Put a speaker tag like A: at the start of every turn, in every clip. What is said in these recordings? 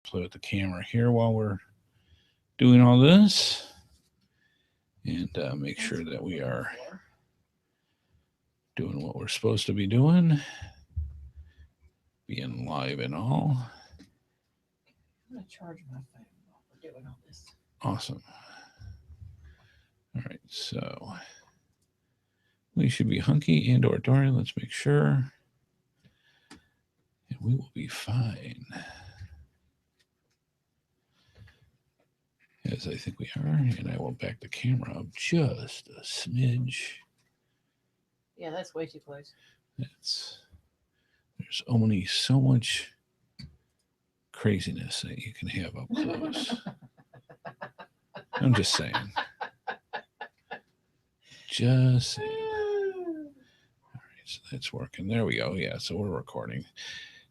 A: play with the camera here while we're doing all this, and make sure that we are doing what we're supposed to be doing, being live and all.
B: I'm going to charge my phone while we're doing all this.
A: Awesome. All right, so we should be hunky and or Dorian. Let's make sure. And we will be fine. As I think we are. And I will back the camera up just a smidge.
B: Yeah, that's way too close.
A: There's only so much craziness that you can have up close. I'm just saying. Just saying. All right, so that's working. There we go. Yeah, so we're recording.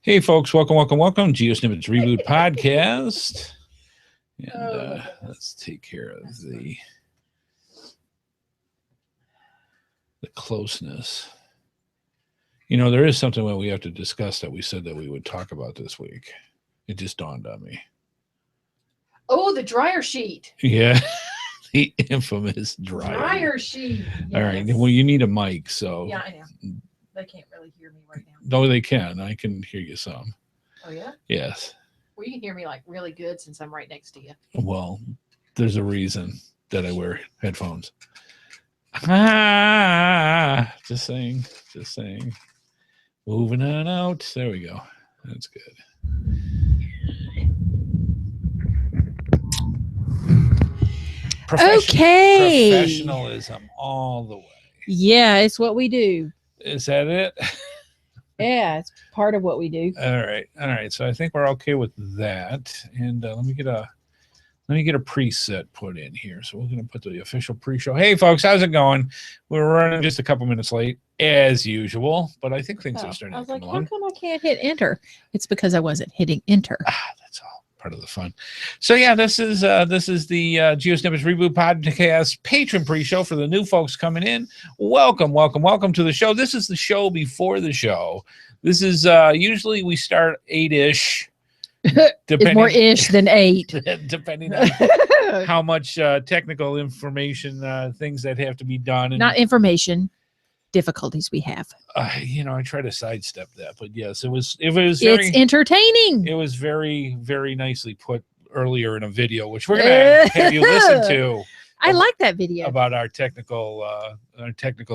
A: Hey, folks, welcome. GeoSnippits Reboot Podcast. And let's take care of the closeness. You know, there is something that we have to discuss that we said that we would talk about this week. It just dawned on me.
B: Oh, the dryer sheet.
A: Yeah. The infamous dryer
B: sheet. Yes.
A: All right. Well, you need a mic, so.
B: Yeah, I know. They can't really hear me right now.
A: No, they can. I can hear you some.
B: Oh, yeah?
A: Yes.
B: Well, you can hear me like really good since I'm right next to you.
A: Well, there's a reason that I wear headphones. Just saying. Moving on out. There we go. That's good. Professionalism all the way.
C: Yeah, it's what we do.
A: Is that it?
C: Yeah, it's part of what we do.
A: All right. So I think we're okay with that. And let me get a preset put in here. So we're going to put the official pre-show. Hey, folks, how's it going? We're running just a couple minutes late, as usual, but I think things are starting to come along.
C: How come I can't hit enter? It's because I wasn't hitting enter.
A: That's all part of the fun. So yeah, this is the GeoSnippits Reboot Podcast patron pre-show for the new folks coming in. Welcome to the show. This is the show before the show. This is usually we start 8-ish.
C: It's more ish than 8.
A: Depending on how much technical information, things that have to be done. And,
C: not information, difficulties we have.
A: I try to sidestep that, but yes, it was very,
C: it's entertaining.
A: It was very, very nicely put earlier in a video, which we're going to have you listen to.
C: I like that video
A: about our technical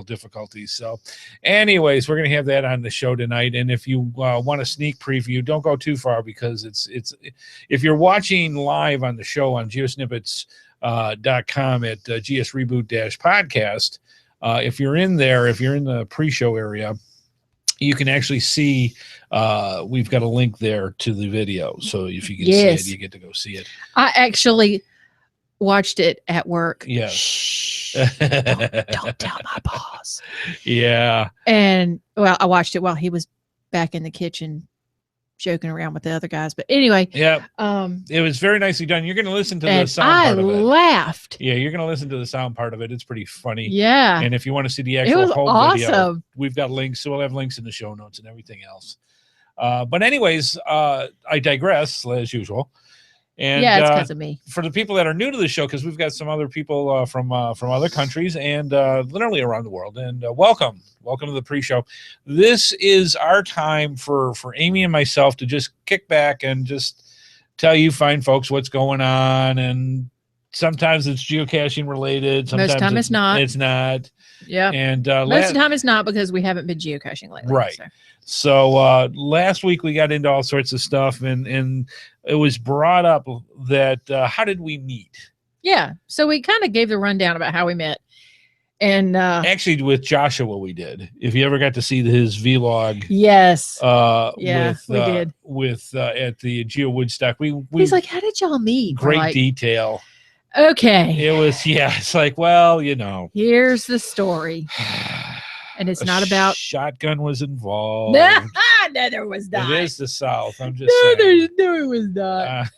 A: difficulties. So anyways, we're going to have that on the show tonight. And if you want a sneak preview, don't go too far, because it's if you're watching live on the show on geosnippets.com at GS Reboot Podcast, if you're in the pre-show area, you can actually see we've got a link there to the video. So if you can see it, you get to go see it.
C: I actually watched it at work.
A: Yeah.
C: Shh. Don't tell my boss.
A: Yeah.
C: And well, I watched it while he was back in the kitchen joking around with the other guys. But anyway.
A: Yeah. It was very nicely done. You're going to listen to the sound part of it.
C: I laughed.
A: Yeah, you're going to listen to the sound part of it. It's pretty funny.
C: Yeah.
A: And if you want to see the actual whole
C: awesome
A: video, we've got links. So we'll have links in the show notes and everything else. But anyways, I digress as usual. And
C: yeah, it's because of me.
A: For the people that are new to the show, because we've got some other people from other countries and literally around the world. And welcome to the pre-show. This is our time for Amy and myself to just kick back and just tell you fine folks what's going on. And sometimes it's geocaching related. Sometimes
C: most of the time it's not.
A: It's not.
C: Yeah.
A: And
C: most of the time it's not, because we haven't been geocaching lately.
A: Right. So last week we got into all sorts of stuff, and it was brought up that how did we meet?
C: Yeah. So we kind of gave the rundown about how we met. And
A: actually with Joshua we did. If you ever got to see his vlog.
C: Yes.
A: We
C: did.
A: With at the Geo Woodstock.
C: He's like, how did y'all meet?
A: Great detail.
C: Okay.
A: It was, it's like, well,
C: here's the story. And it's not about
A: shotgun was involved.
C: No, there was not.
A: It is the South. I'm just saying.
C: No, it was not.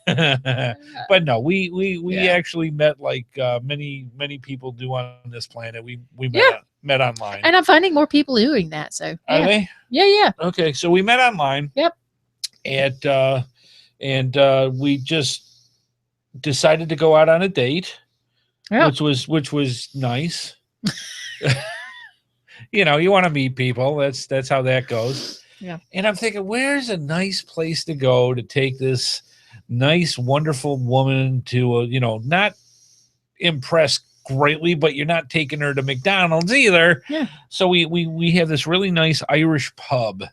A: But no, we actually met like many people do on this planet. We met online.
C: And I'm finding more people doing that. So
A: are they?
C: Yeah.
A: Okay, so we met online.
C: Yep.
A: At and we just decided to go out on a date,
C: Yeah.
A: which was nice. You know, you want to meet people. That's how that goes.
C: Yeah.
A: And I'm thinking, where's a nice place to go to take this nice, wonderful woman to, you know, not impress greatly, but you're not taking her to McDonald's either.
C: Yeah.
A: So we have this really nice Irish pub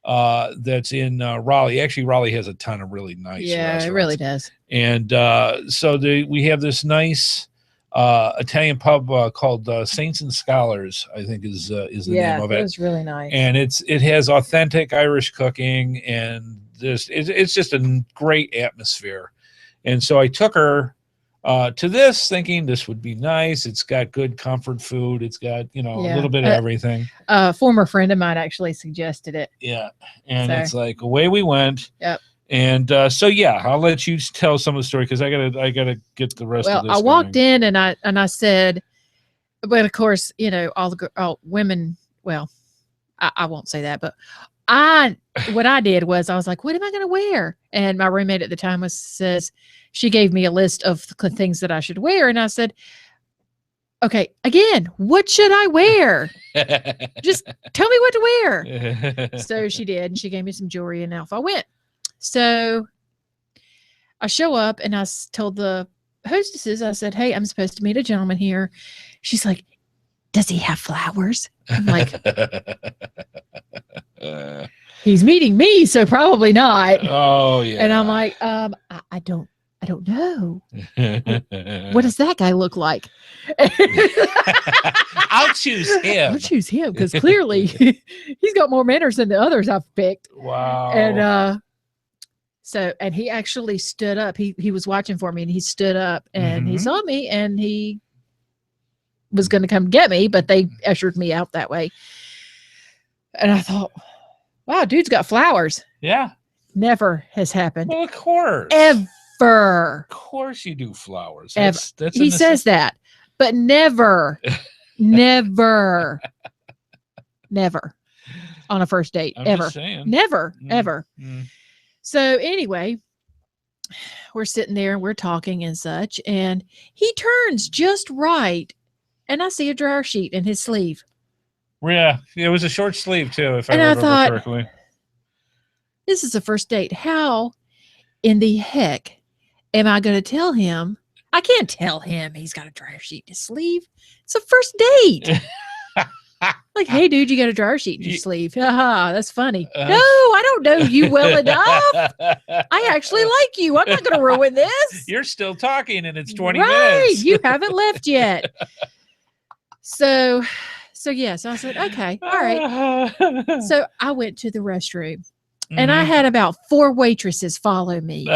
A: that's in Raleigh. Actually, Raleigh has a ton of really nice restaurants.
C: It really does.
A: And so we have this nice Italian pub called Saints and Scholars, I think is the name of it.
C: It was really nice.
A: And it has authentic Irish cooking, and it's just a great atmosphere. And so I took her to this thinking this would be nice. It's got good comfort food. It's got, you know, a little bit of everything.
C: A former friend of mine actually suggested it.
A: Yeah. And it's like away we went.
C: Yep.
A: And so yeah, I'll let you tell some of the story because I gotta get the rest of this.
C: Well, I walked in and I said, but of course, you know, all women. Well, I won't say that, but what I did was I was like, what am I going to wear? And my roommate at the time says she gave me a list of the things that I should wear, and I said, okay, again, what should I wear? Just tell me what to wear. So she did, and she gave me some jewelry, and off I went. So I show up and I told the hostesses, I said, hey, I'm supposed to meet a gentleman here. She's like, does he have flowers? I'm like, he's meeting me, so probably not.
A: Oh yeah.
C: And I'm like, I don't know. What does that guy look like?
A: I'll choose him.
C: I'll choose him because clearly he's got more manners than the others I've picked.
A: Wow.
C: And and he actually stood up. He was watching for me, and he stood up and he saw me, and he was going to come get me, but they ushered me out that way. And I thought, wow, dude's got flowers.
A: Yeah.
C: Never has happened.
A: Well, of course.
C: Ever.
A: Of course you do flowers.
C: That's
A: he
C: says that, but never, never, never on a first date.
A: I'm
C: ever.
A: just saying.
C: Never, ever.
A: Mm.
C: So anyway, we're sitting there and we're talking and such, and he turns just right, and I see a dryer sheet in his sleeve.
A: Yeah, it was a short sleeve too, if I
C: And I
A: remember
C: thought,
A: correctly. this
C: is a first date. How in the heck am I going to tell him? I can't tell him he's got a dryer sheet in his sleeve. It's a first date. Like, hey, dude, you got a dryer sheet in your sleeve. Haha, that's funny. No, I don't know you well enough. I actually like you. I'm not going to ruin this.
A: You're still talking, and it's 20
C: right.
A: minutes.
C: You haven't left yet. So yes, I said, okay, all right. So I went to the restroom, and I had about 4 waitresses follow me.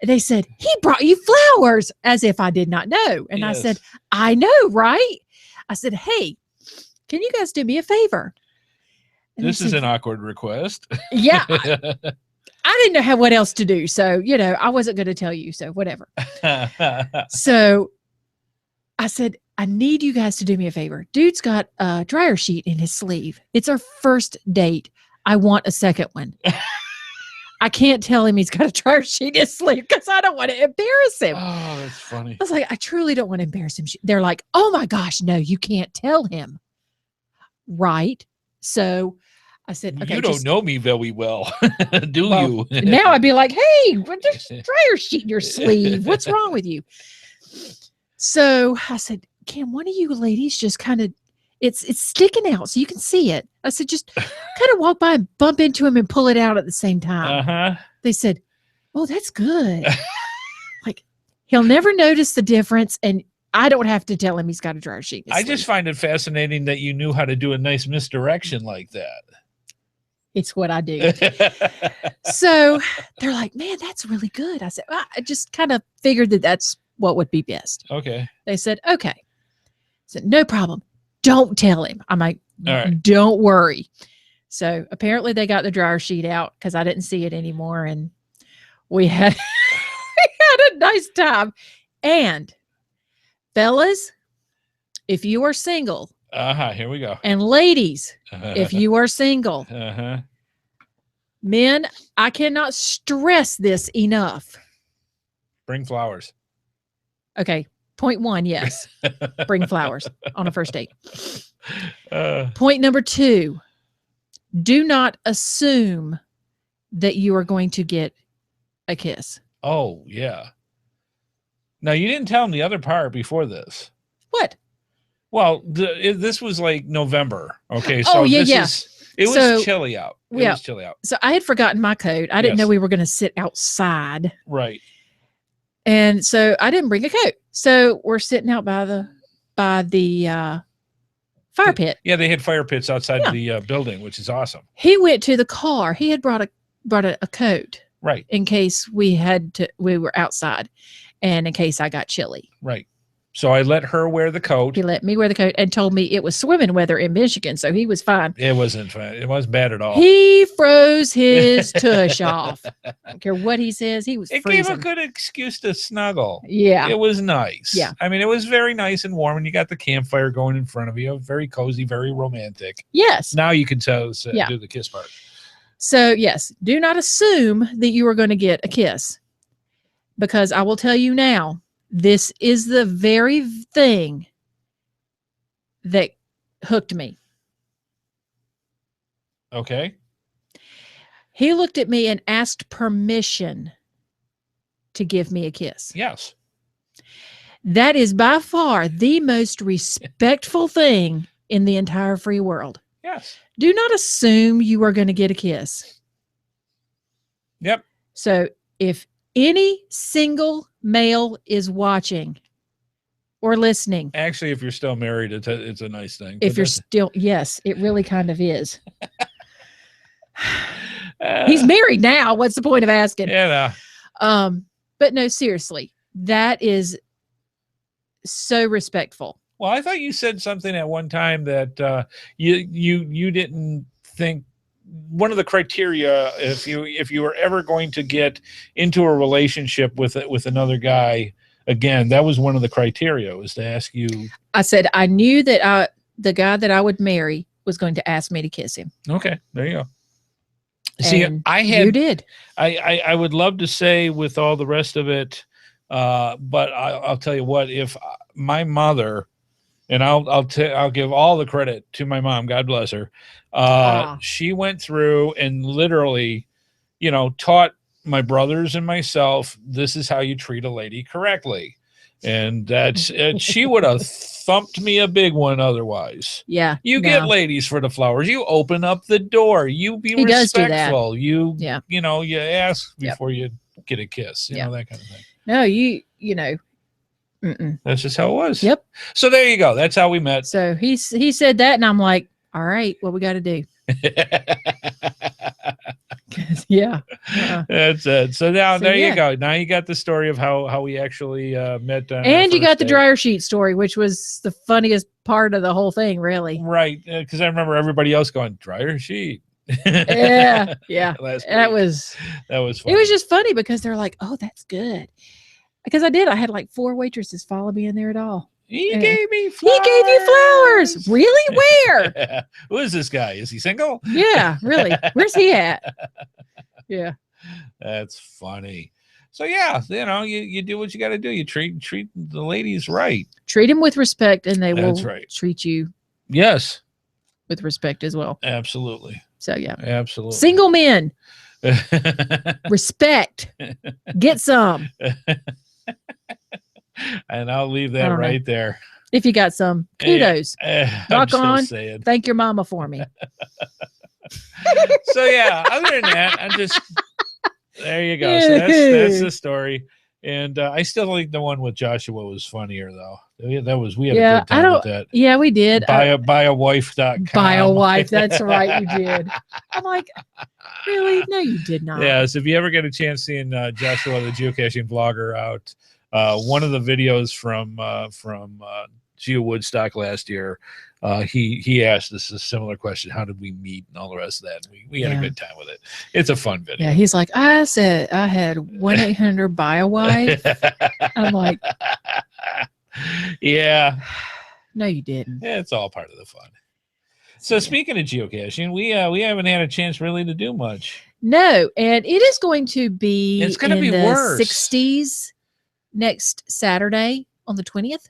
C: They said, he brought you flowers, as if I did not know. And I said, I know, right? I said, hey, can you guys do me a favor? And
A: this is an awkward request.
C: Yeah. I didn't know what else to do. So, you know, I wasn't going to tell you. So whatever. So I said, I need you guys to do me a favor. Dude's got a dryer sheet in his sleeve. It's our first date. I want a second one. I can't tell him he's got a dryer sheet in his sleeve because I don't want to embarrass him.
A: Oh, that's funny.
C: I was like, I truly don't want to embarrass him. They're like, oh my gosh, no, you can't tell him. Right. So I said, okay.
A: You don't know me very well, do you?
C: Now I'd be like, hey, there's a dryer sheet in your sleeve. What's wrong with you? So I said, can one of you ladies just kind of, it's sticking out so you can see it. I said, just kind of walk by and bump into him and pull it out at the same time. They said, oh, that's good. Like, he'll never notice the difference, and I don't have to tell him he's got a dryer sheet in his sleeve.
A: Just find it fascinating that you knew how to do a nice misdirection like that.
C: It's what I do. So they're like, man, that's really good. I said, well, I just kind of figured that that's what would be best.
A: Okay.
C: They said, okay. I said, no problem. Don't tell him. I'm like,
A: all right,
C: don't worry. So apparently they got the dryer sheet out because I didn't see it anymore. And we had, a nice time. And fellas, if you are single,
A: here we go.
C: and ladies, if you are single, Men, I cannot stress this enough.
A: Bring flowers.
C: Okay. Point 1, yes. Bring flowers on a first date.
A: Uh,
C: Point number 2, do not assume that you are going to get a kiss.
A: oh, yeah. Now, you didn't tell him the other part before this.
C: What?
A: Well, this was like November. Okay.
C: Oh, yeah,
A: this
C: yeah.
A: It
C: So-
A: was chilly out. It
C: yeah.
A: was chilly out.
C: So I had forgotten my coat. I didn't
A: Yes.
C: know we were going to sit outside.
A: Right.
C: And so I didn't bring a coat. So we're sitting out by the fire pit.
A: Yeah, they had fire pits outside
C: Yeah.
A: the building, which is awesome.
C: He went to the car. He had brought a coat
A: Right.
C: in case we were outside and in case I got chilly.
A: Right. So I let her wear the coat.
C: He let me wear the coat and told me it was swimming weather in Michigan, so he was fine.
A: It wasn't fun. It wasn't bad at all.
C: He froze his tush off. I don't care what he says. He was
A: It
C: freezing.
A: gave a good excuse to snuggle.
C: Yeah.
A: It was nice.
C: Yeah.
A: I mean, it was very nice and warm, and you got the campfire going in front of you. Very cozy, very romantic.
C: Yes.
A: Now you can do the kiss part.
C: So, yes, do not assume that you are going to get a kiss, because I will tell you now, this is the very thing that hooked me.
A: Okay.
C: He looked at me and asked permission to give me a kiss.
A: Yes.
C: That is by far the most respectful thing in the entire free world.
A: Yes.
C: Do not assume you are going to get a kiss.
A: Yep.
C: So if any single male is watching or listening,
A: Actually, if you're still married, it's a nice thing.
C: if
A: But
C: you're
A: that's-
C: still, yes, it really kind of is.
A: uh,
C: He's married now. What's the point of asking?
A: yeah.
C: But no, seriously, that is so respectful.
A: Well, I thought you said something at one time that you didn't think one of the criteria if you were ever going to get into a relationship with another guy again, that was one of the criteria, was to ask you.
C: I said I knew that the guy that I would marry was going to ask me to kiss him.
A: Okay, there you go. See,
C: And
A: you
C: you did.
A: I would love to say with all the rest of it, but I'll tell you what, if my mother, and I'll give all the credit to my mom, God bless her. She went through and literally, taught my brothers and myself, this is how you treat a lady correctly. And she would have thumped me a big one otherwise.
C: Yeah.
A: You get ladies for the flowers. You open up the door. You be
C: He does do that.
A: respectful. You ask
C: Yep.
A: before you get a kiss,
C: Yep.
A: that kind of thing.
C: No, you know. Mm-mm.
A: That's just how it was.
C: Yep.
A: So there you go. That's how we met.
C: So he said that, and I'm like, all right, what we got to do? Yeah.
A: That's it. So now
C: So,
A: there
C: yeah.
A: you go. Now you got the story of how we actually met. On our
C: And you got
A: first
C: the
A: date.
C: dryer sheet story, which was the funniest part of the whole thing, really.
A: Right, because I remember everybody else going dryer sheet.
C: Yeah. Yeah.
A: Last
C: That
A: week.
C: was
A: funny.
C: it was just funny because they're like, oh, that's good. Because I had like 4 waitresses follow me in there at all.
A: He
C: Yeah.
A: gave me
C: He
A: flowers.
C: gave you flowers. Really? Where?
A: Who is this guy? Is he single?
C: Yeah, really. Where's he at? Yeah.
A: That's funny. So yeah, you do what you got to do. You treat the ladies right.
C: Treat them with respect, and they
A: That's
C: will
A: right.
C: treat you
A: Yes,
C: with respect as well.
A: absolutely,
C: So yeah.
A: absolutely.
C: Single men, respect. Get some.
A: And I'll leave
C: I
A: that
C: don't know.
A: right there.
C: If you got some. Kudos.
A: I'm
C: Rock
A: just
C: on.
A: saying.
C: Thank your mama for me.
A: So yeah, other than that, I'm just there you go. So that's the story. And I still think the one with Joshua was funnier though. We had a good time with that.
C: Yeah, we did.
A: Buyawife.com.
C: Buy a wife. That's right. You did. I'm like, really? No, you did not.
A: Yeah, so if you ever get a chance seeing Joshua, the geocaching vlogger, out, one of the videos from Geo Woodstock last year, he asked us a similar question: how did we meet and all the rest of that? And we had a good time with it. It's a fun video.
C: Yeah, he's like, I said I had 1-800 buy a wife. I'm like,
A: yeah,
C: no, you didn't.
A: it's all part of the fun. So speaking of geocaching, we haven't had a chance really to do much.
C: No, and it is going to be
A: It's gonna
C: in
A: be
C: the
A: worse.
C: 60s next Saturday on the 20th.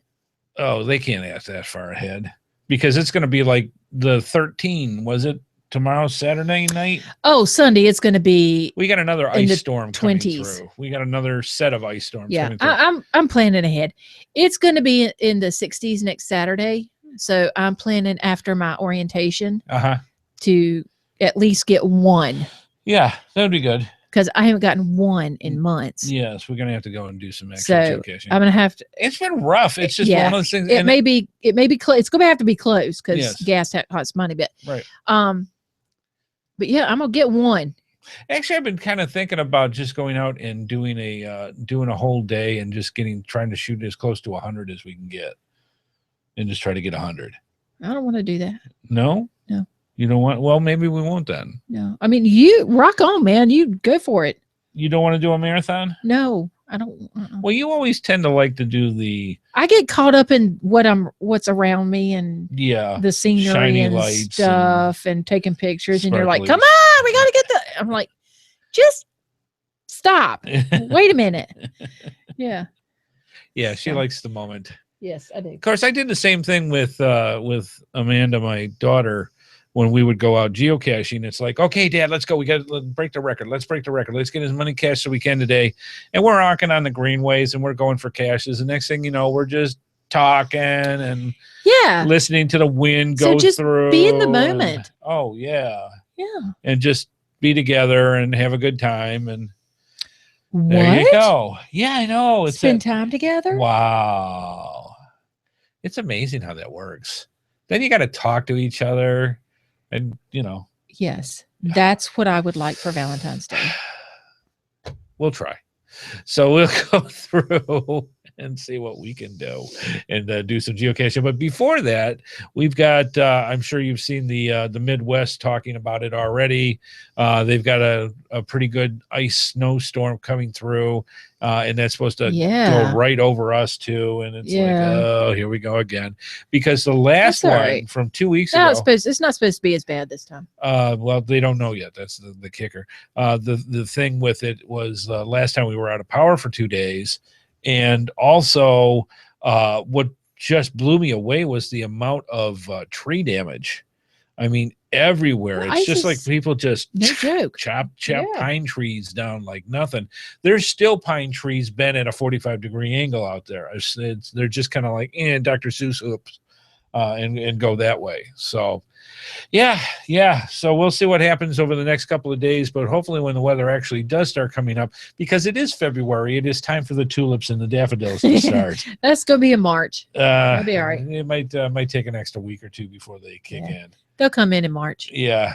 A: Oh, they can't ask that far ahead because it's going to be like the 13. Was it tomorrow, Saturday night?
C: Oh, Sunday it's going to be.
A: We got another
C: in
A: ice
C: the
A: storm coming
C: 20s.
A: through. We got another set of ice storms
C: Yeah,
A: coming through.
C: I'm planning ahead. It's going to be in the 60s next Saturday, so I'm planning after my orientation to at least get one.
A: Yeah, that would be good.
C: Because I haven't gotten one in months.
A: Yes, we're gonna have to go and do some extra geocaching.
C: I'm gonna have to.
A: It's been rough. It's just one of those things.
C: It may be close. It's gonna have to be close because
A: Yes.
C: gas costs money. But
A: right.
C: But yeah, I'm gonna get one.
A: Actually, I've been kind of thinking about just going out and doing a whole day and just trying to shoot as close to 100 as we can get, and just try to get 100.
C: I don't want to do that.
A: No.
C: No.
A: You don't want? Well, maybe we won't then.
C: No, I mean, you rock on, man. You go for it.
A: You don't want to do a marathon?
C: No, I don't.
A: Well, you always tend to like to do the.
C: I get caught up in what's around me and the scenery
A: shiny
C: and
A: lights
C: stuff and taking pictures, and you're like,
A: sparklies.
C: "Come on, we got to get the." I'm like, just stop. Wait a minute. Yeah.
A: Yeah, she likes the moment.
C: Yes, I do.
A: Of course, I did the same thing with Amanda, my daughter. When we would go out geocaching, it's like, okay, Dad, let's go. Let's break the record. Let's break the record. Let's get as many caches as we can today. And we're walking on the greenways and we're going for caches. The next thing you know, we're just talking and listening to the wind go through.
C: Be in the moment.
A: Oh yeah.
C: Yeah.
A: And just be together and have a good time. And
C: what?
A: There you go. Yeah, I know.
C: Spend time together.
A: Wow. It's amazing how that works. Then you got to talk to each other. And,
C: Yes, that's what I would like for Valentine's Day.
A: We'll try. So we'll go through and see what we can do and do some geocaching. But before that, we've got, I'm sure you've seen the Midwest talking about it already. They've got a pretty good ice snowstorm coming through. And that's supposed to go right over us too. And it's like, oh, here we go again. Because the last one from 2 weeks ago.
C: It's not supposed to be as bad this time.
A: Well, they don't know yet. That's the kicker. The thing with it was last time we were out of power for 2 days. And also what just blew me away was the amount of tree damage. I mean, everywhere. It's just like people just chop pine trees down like nothing. There's still pine trees bent at a 45-degree angle out there. They're just kind of like, Dr. Seuss, oops, and go that way. So, yeah. So we'll see what happens over the next couple of days. But hopefully when the weather actually does start coming up, because it is February, it is time for the tulips and the daffodils to start.
C: That's going to be in March. That'll be all right.
A: It might take an extra week or two before they kick in.
C: They'll come in March.
A: Yeah.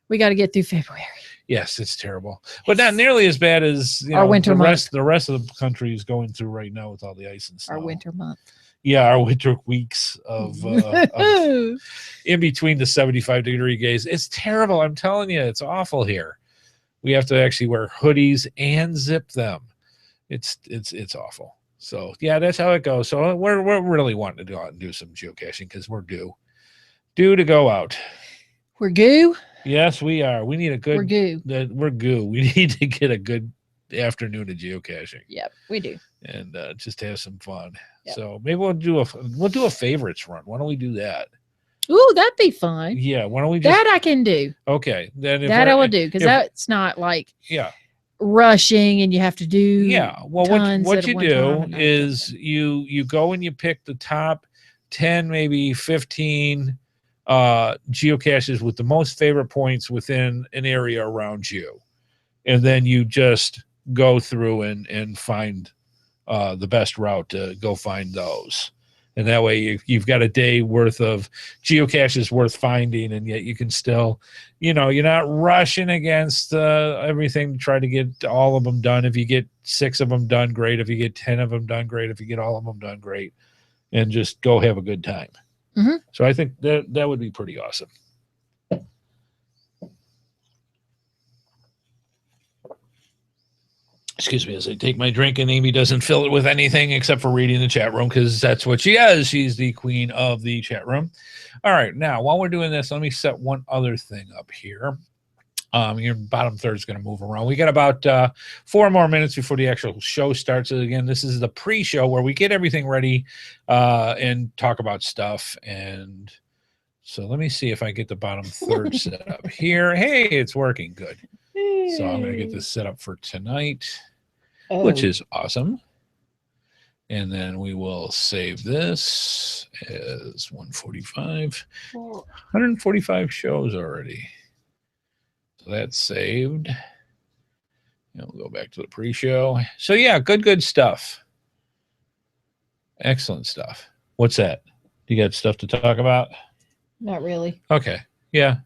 C: We got to get through February.
A: Yes, it's terrible, but not nearly as bad as
C: our winter month.
A: The rest of the country is going through right now with all the ice and snow.
C: Our winter month.
A: Yeah, our winter weeks of in between the 75-degree days. It's terrible. I'm telling you, it's awful here. We have to actually wear hoodies and zip them. It's awful. So yeah, that's how it goes. So we're really wanting to go out and do some geocaching because we're due to go out.
C: We're goo.
A: Yes, we are. We need a good.
C: We're goo.
A: We're goo. We need to get a good afternoon of geocaching.
C: Yep, we do.
A: And just have some fun.
C: Yep.
A: So maybe we'll do a favorites run. Why don't we do that?
C: Ooh, that'd be fun.
A: Yeah. Why don't we just
C: that I can do.
A: Okay. Then
C: that I will do because that's not like rushing and you have to do.
A: Yeah. Well, what you do is you go and you pick the top 10, maybe 15 geocaches with the most favorite points within an area around you, and then you just go through and find the best route to go find those, and that way you've got a day worth of geocaches worth finding, and yet you can still, you're not rushing against everything to try to get all of them done. If you get 6 of them done, great. If you get 10 of them done, great. If you get all of them done, great, and just go have a good time.
C: Mm-hmm.
A: So I think that would be pretty awesome. Excuse me as I take my drink, and Amy doesn't fill it with anything except for reading the chat room because that's what she is. She's the queen of the chat room. All right, now while we're doing this, let me set one other thing up here. Your bottom third is going to move around. We got about 4 more minutes before the actual show starts. So again, this is the pre-show where we get everything ready and talk about stuff. And so let me see if I get the bottom third set up here. Hey, it's working. Good. So I'm going to get this set up for tonight, which is awesome. And then we will save this as 145. 145 shows already. So that's saved. And we'll go back to the pre-show. So yeah, good stuff. Excellent stuff. What's that? You got stuff to talk about?
C: Not really.
A: Okay. Yeah.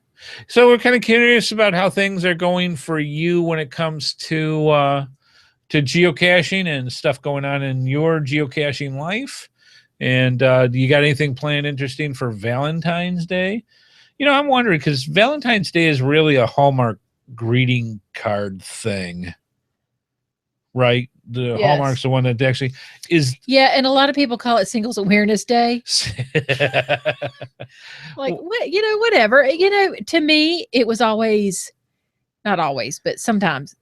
A: So we're kind of curious about how things are going for you when it comes to geocaching and stuff going on in your geocaching life. And do you got anything planned interesting for Valentine's Day? You know, I'm wondering because Valentine's Day is really a Hallmark greeting card thing, right? The
C: Yes.
A: Hallmark's the one that actually is.
C: Yeah, and a lot of people call it Singles Awareness Day. Like, what, you know, whatever. You know, to me, it was always, not always, but sometimes,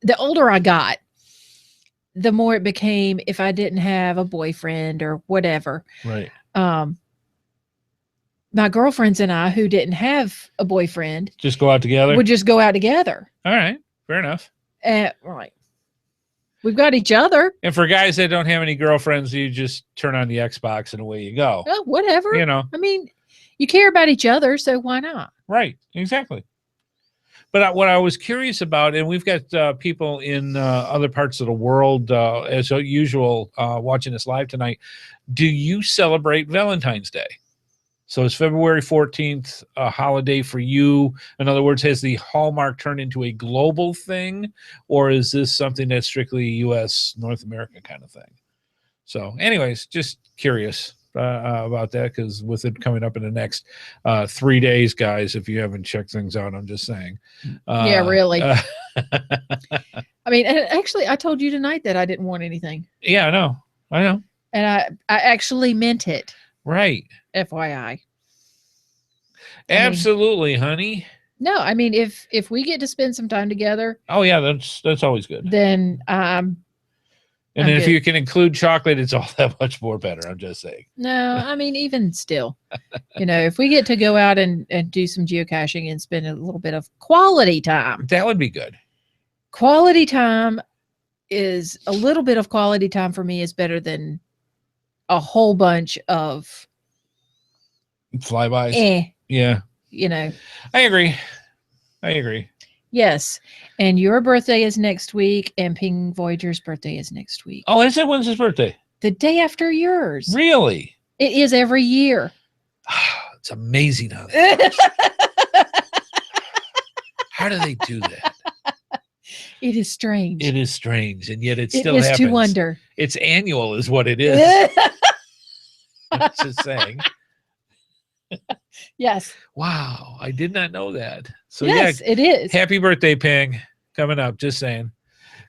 C: the older I got, the more it became if I didn't have a boyfriend or whatever.
A: Right.
C: My girlfriends and I, who didn't have a boyfriend,
A: Just go out together.
C: would just go out together.
A: All right. Fair enough.
C: Right. We've got each other.
A: And for guys that don't have any girlfriends, you just turn on the Xbox and away you go.
C: Oh, whatever.
A: You know.
C: I mean, you care about each other, so why not?
A: Right. Exactly. But what I was curious about, and we've got people in other parts of the world, as usual, watching us live tonight. Do you celebrate Valentine's Day? So is February 14th a holiday for you? In other words, has the Hallmark turned into a global thing, or is this something that's strictly U.S., North America kind of thing? So anyways, just curious about that, because with it coming up in the next 3 days, guys, if you haven't checked things out, I'm just saying.
C: Yeah, really. I mean, and actually, I told you tonight that I didn't want anything.
A: Yeah, I know.
C: And I actually meant it.
A: Right.
C: FYI.
A: Absolutely, honey.
C: No, I mean, if we get to spend some time together,
A: Oh yeah, that's always good.
C: then
A: And
C: I'm
A: then if
C: good.
A: you can include chocolate, it's all that much more better. I'm just saying.
C: no, I mean, even still, you know, if we get to go out and do some geocaching and spend a little bit of quality time,
A: That would be good.
C: quality time is a little bit of quality time for me is better than a whole bunch of
A: Flybys. Yeah,
C: you know.
A: I agree.
C: Yes. And your birthday is next week, and Ping Voyager's birthday is next week.
A: Oh, is it? When's his birthday?
C: The day after yours.
A: Really?
C: It is every year.
A: It's amazing how how do they do that?
C: It is strange.
A: It is strange, and yet it
C: It
A: still
C: is
A: happens.
C: to wonder.
A: It's annual, is what it is. I'm just saying.
C: Yes.
A: Wow, I did not know that. So
C: yes, it is.
A: happy birthday, Ping, coming up. Just saying,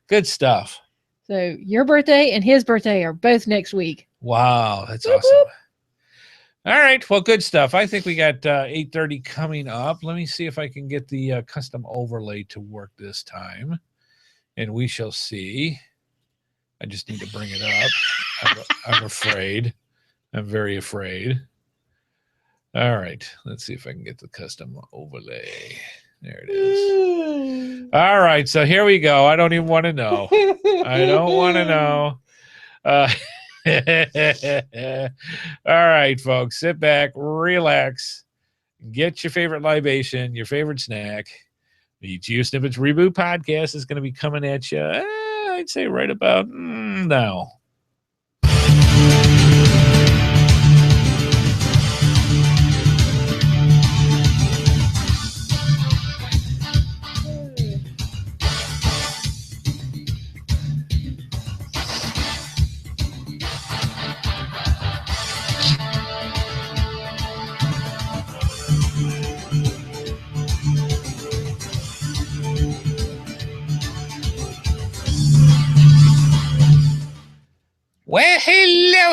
A: good stuff.
C: So your birthday and his birthday are both next week.
A: Wow, that's
C: Whoop,
A: awesome.
C: whoop.
A: All right, well, good stuff. I think we got 8:30 coming up. Let me see if I can get the custom overlay to work this time, and we shall see. I just need to bring it up. I'm afraid. I'm very afraid. All right, let's see if I can get the custom overlay. There it is. All right, so here we go. I don't even want to know. I don't want to know. All right, folks, sit back, relax, get your favorite libation, your favorite snack. The GeoSnippits Reboot Podcast is going to be coming at you, I'd say right about now. Well,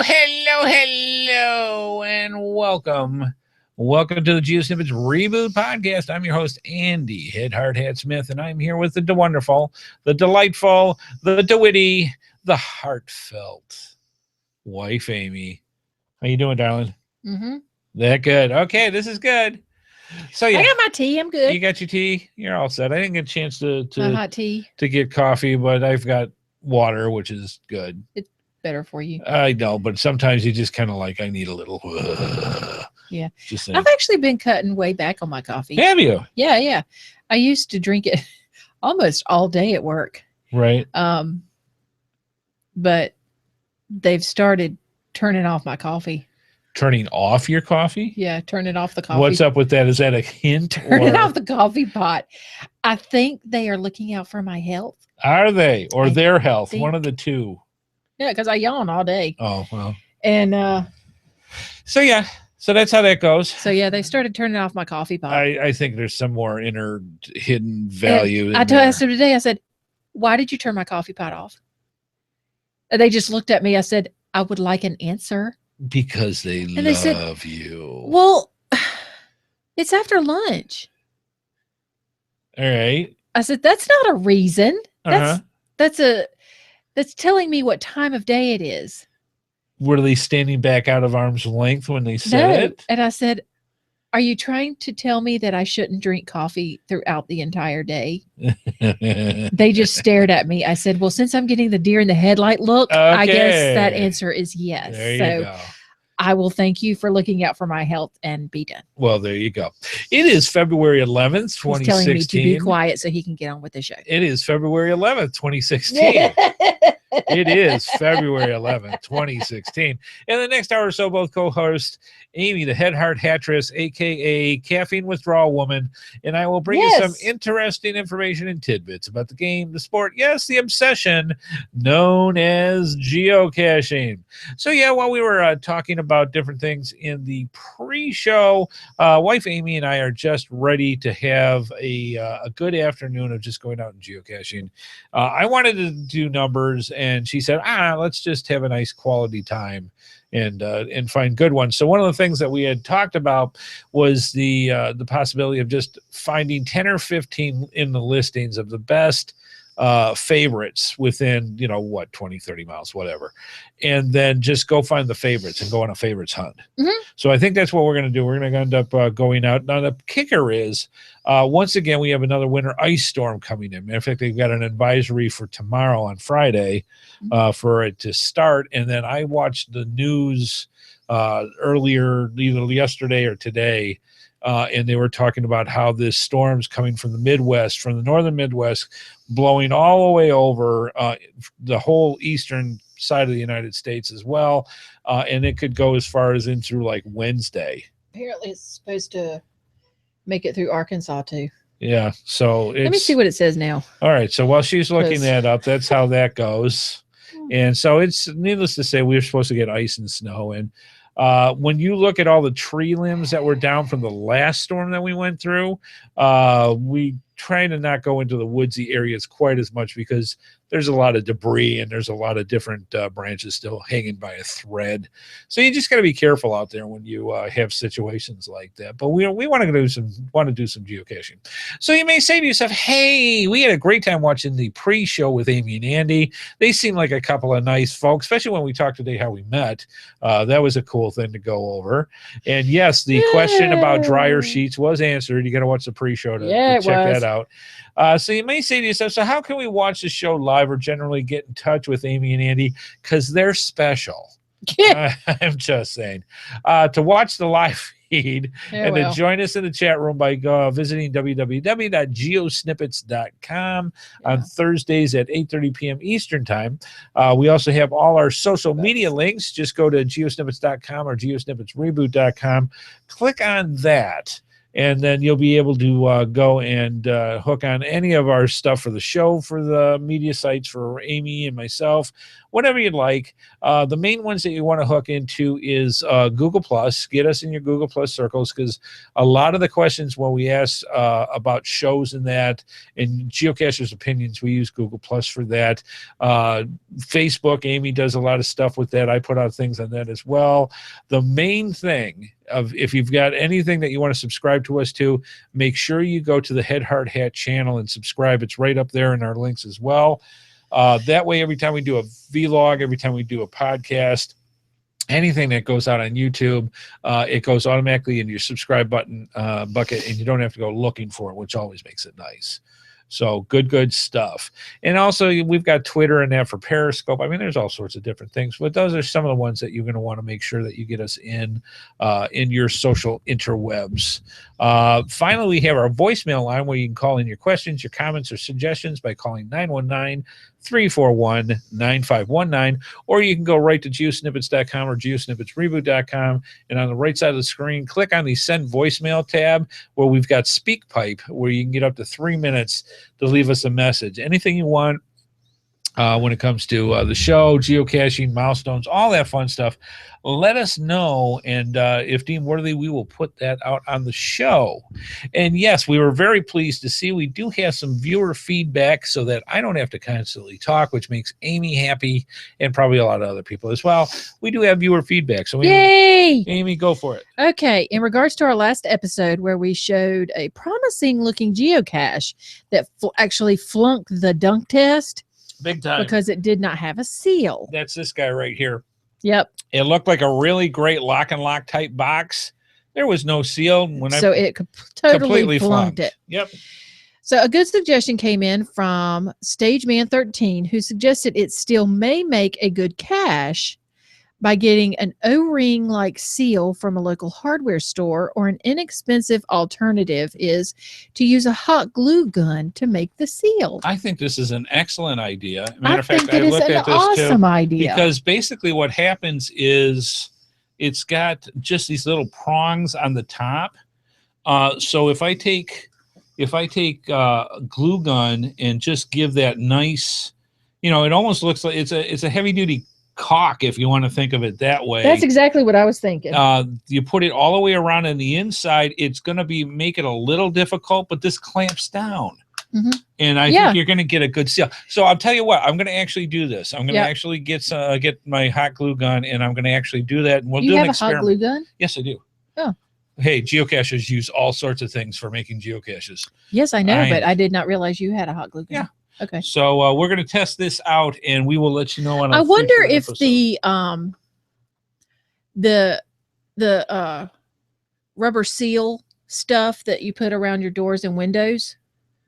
A: hello, and welcome Welcome to the GeoSnippits Reboot Podcast. I'm your host, Andy HeadHardHat Smith, and I'm here with the wonderful, the delightful, the witty, the heartfelt wife, Amy. How you doing, darling?
C: Mm-hmm.
A: That good. Okay, this is good. So yeah,
C: I got my tea. I'm good.
A: you got your tea. You're all set. I didn't get a chance
C: My hot tea.
A: to get coffee, but I've got water, which is good.
C: It's better for you.
A: I know, but sometimes you just kind of like, I need a little.
C: Yeah.
A: Just
C: I've actually been cutting way back on my coffee.
A: Have you?
C: Yeah. I used to drink it almost all day at work.
A: Right.
C: But they've started turning off my coffee.
A: Turning off your coffee?
C: Yeah, turning off the coffee.
A: What's up with that? Is that a hint?
C: Turning off the coffee pot. I think they are looking out for my health.
A: Are they? Or their health?
C: think-
A: One of the two.
C: Yeah, because I yawn all day.
A: Oh, well.
C: And
A: So, yeah. So that's how that goes.
C: so yeah, they started turning off my coffee pot.
A: I think there's some more inner hidden value.
C: I asked them today, I said, why did you turn my coffee pot off? And they just looked at me. I said, I would like an answer.
A: Because they
C: And they said,
A: love you.
C: Well, it's after lunch.
A: All right.
C: I said, that's not a reason.
A: Uh-huh.
C: That's telling me what time of day it is.
A: Were they standing back out of arm's length when they said it?
C: And I said, are you trying to tell me that I shouldn't drink coffee throughout the entire day? They just stared at me. I said, well, since I'm getting the deer in the headlight look, I guess that
A: Okay.
C: answer is yes.
A: There you
C: So
A: go.
C: I will thank you for looking out for my health and be done.
A: Well, there you go. It is February 11th,
C: He's telling me to be
A: 2016.
C: quiet so he can get on with the show.
A: It is February 11th, 2016. It is February 11th, 2016. In the next hour or so, both co-hosts, Amy, the HeadHardHatress, a.k.a. caffeine withdrawal woman, and I will bring you some interesting information and tidbits about the game, the sport, yes, the obsession known as geocaching. So, yeah, while we were talking about different things in the pre-show, wife Amy and I are just ready to have a good afternoon of just going out and geocaching. I wanted to do numbers, and she said, let's just have a nice quality time and find good ones. So one of the things that we had talked about was the possibility of just finding 10 or 15 in the listings of the best favorites within 20, 30 miles, whatever, and then just go find the favorites and go on a favorites hunt. So I think that's what we're going to do. We're going to end up going out. Now the kicker is once again we have another winter ice storm coming in. Matter of fact, they've got an advisory for tomorrow on Friday for it to start. And then I watched the news earlier, either yesterday or today, and they were talking about how this storm's coming from the Midwest, from the northern Midwest, blowing all the way over the whole eastern side of the United States as well. And it could go as far as in through like Wednesday.
C: Apparently it's supposed to make it through Arkansas too.
A: Yeah. So
C: Let me see what it says now.
A: All right. So while she's looking
C: 'Cause-
A: that up, that's how that goes. And so it's needless to say, we were supposed to get ice and snow. And when you look at all the tree limbs that were down from the last storm that we went through, we try to not go into the woodsy areas quite as much because there's a lot of debris and there's a lot of different branches still hanging by a thread. So you just got to be careful out there when you have situations like that. But we want to do some geocaching. So you may say to yourself, hey, we had a great time watching the pre-show with Amy and Andy. They seem like a couple of nice folks, especially when we talked today how we met. That was a cool thing to go over. And yes, the question about dryer sheets was answered. You got to watch the pre-show to check that out. So you may say to yourself, so how can we watch the show live or generally get in touch with Amy and Andy? Because they're special. I'm just saying. To watch the live feed to join us in the chat room by visiting www.geosnippits.com on Thursdays at 8:30 p.m. Eastern Time. We also have all our social media links. Just go to geosnippits.com or geosnippitsreboot.com. Click on that. And then you'll be able to go and hook on any of our stuff for the show, for the media sites, for Amy and myself, whatever you'd like. The main ones that you want to hook into is Google+. Get us in your Google+ circles, because a lot of the questions when we ask about shows and that, and geocachers' opinions, we use Google+ for that. Facebook, Amy does a lot of stuff with that. I put out things on that as well. The main thing if you've got anything that you want to subscribe to us to, make sure you go to the HeadHardHat channel and subscribe. It's right up there in our links as well. That way, every time we do a vlog, every time we do a podcast, anything that goes out on YouTube, it goes automatically in your subscribe button bucket, and you don't have to go looking for it, which always makes it nice. So good stuff. And also, we've got Twitter and that for Periscope. I mean, there's all sorts of different things, but those are some of the ones that you're going to want to make sure that you get us in your social interwebs. Finally, we have our voicemail line where you can call in your questions, your comments, or suggestions by calling 919-341-9519, or you can go right to geosnippets.com or geosnippetsreboot.com, and on the right side of the screen, click on the Send Voicemail tab where we've got SpeakPipe, where you can get up to 3 minutes to leave us a message. Anything you want when it comes to the show, geocaching, milestones, all that fun stuff, let us know. And if deemed worthy, we will put that out on the show. And yes, we were very pleased to see we do have some viewer feedback so that I don't have to constantly talk, which makes Amy happy and probably a lot of other people as well. We do have viewer feedback. So
C: Yay!
A: Amy, go for it.
C: Okay. In regards to our last episode where we showed a promising looking geocache that actually flunked the dunk test,
A: big time,
C: because it did not have a seal.
A: That's this guy right here.
C: Yep.
A: It looked like a really great lock and lock type box. There was no seal.
C: It totally flunked it.
A: Yep.
C: So a good suggestion came in from StageMan13, who suggested it still may make a good cache by getting an O-ring like seal from a local hardware store, or an inexpensive alternative is to use a hot glue gun to make the seal.
A: I think this is an excellent idea.
C: I think it is an awesome idea.
A: Because basically what happens is it's got just these little prongs on the top. So if I take a glue gun and just give that nice, it almost looks like it's a heavy duty caulk, if you want to think of it that way.
C: That's exactly what I was thinking.
A: You put it all the way around on the inside. It's going to make it a little difficult, but this clamps down. Mm-hmm. And I think you're going to get a good seal. So I'll tell you what, I'm going to actually do this. I'm going to actually get my hot glue gun, and I'm going to actually do that. And we'll do an experiment.
C: You have a hot glue gun?
A: Yes, I do.
C: Oh.
A: Hey, geocachers use all sorts of things for making geocaches.
C: Yes, I know, but I did not realize you had a hot glue gun.
A: Yeah.
C: Okay.
A: So we're going to test this out, and we will let you know on.
C: I wonder if the rubber seal stuff that you put around your doors and windows,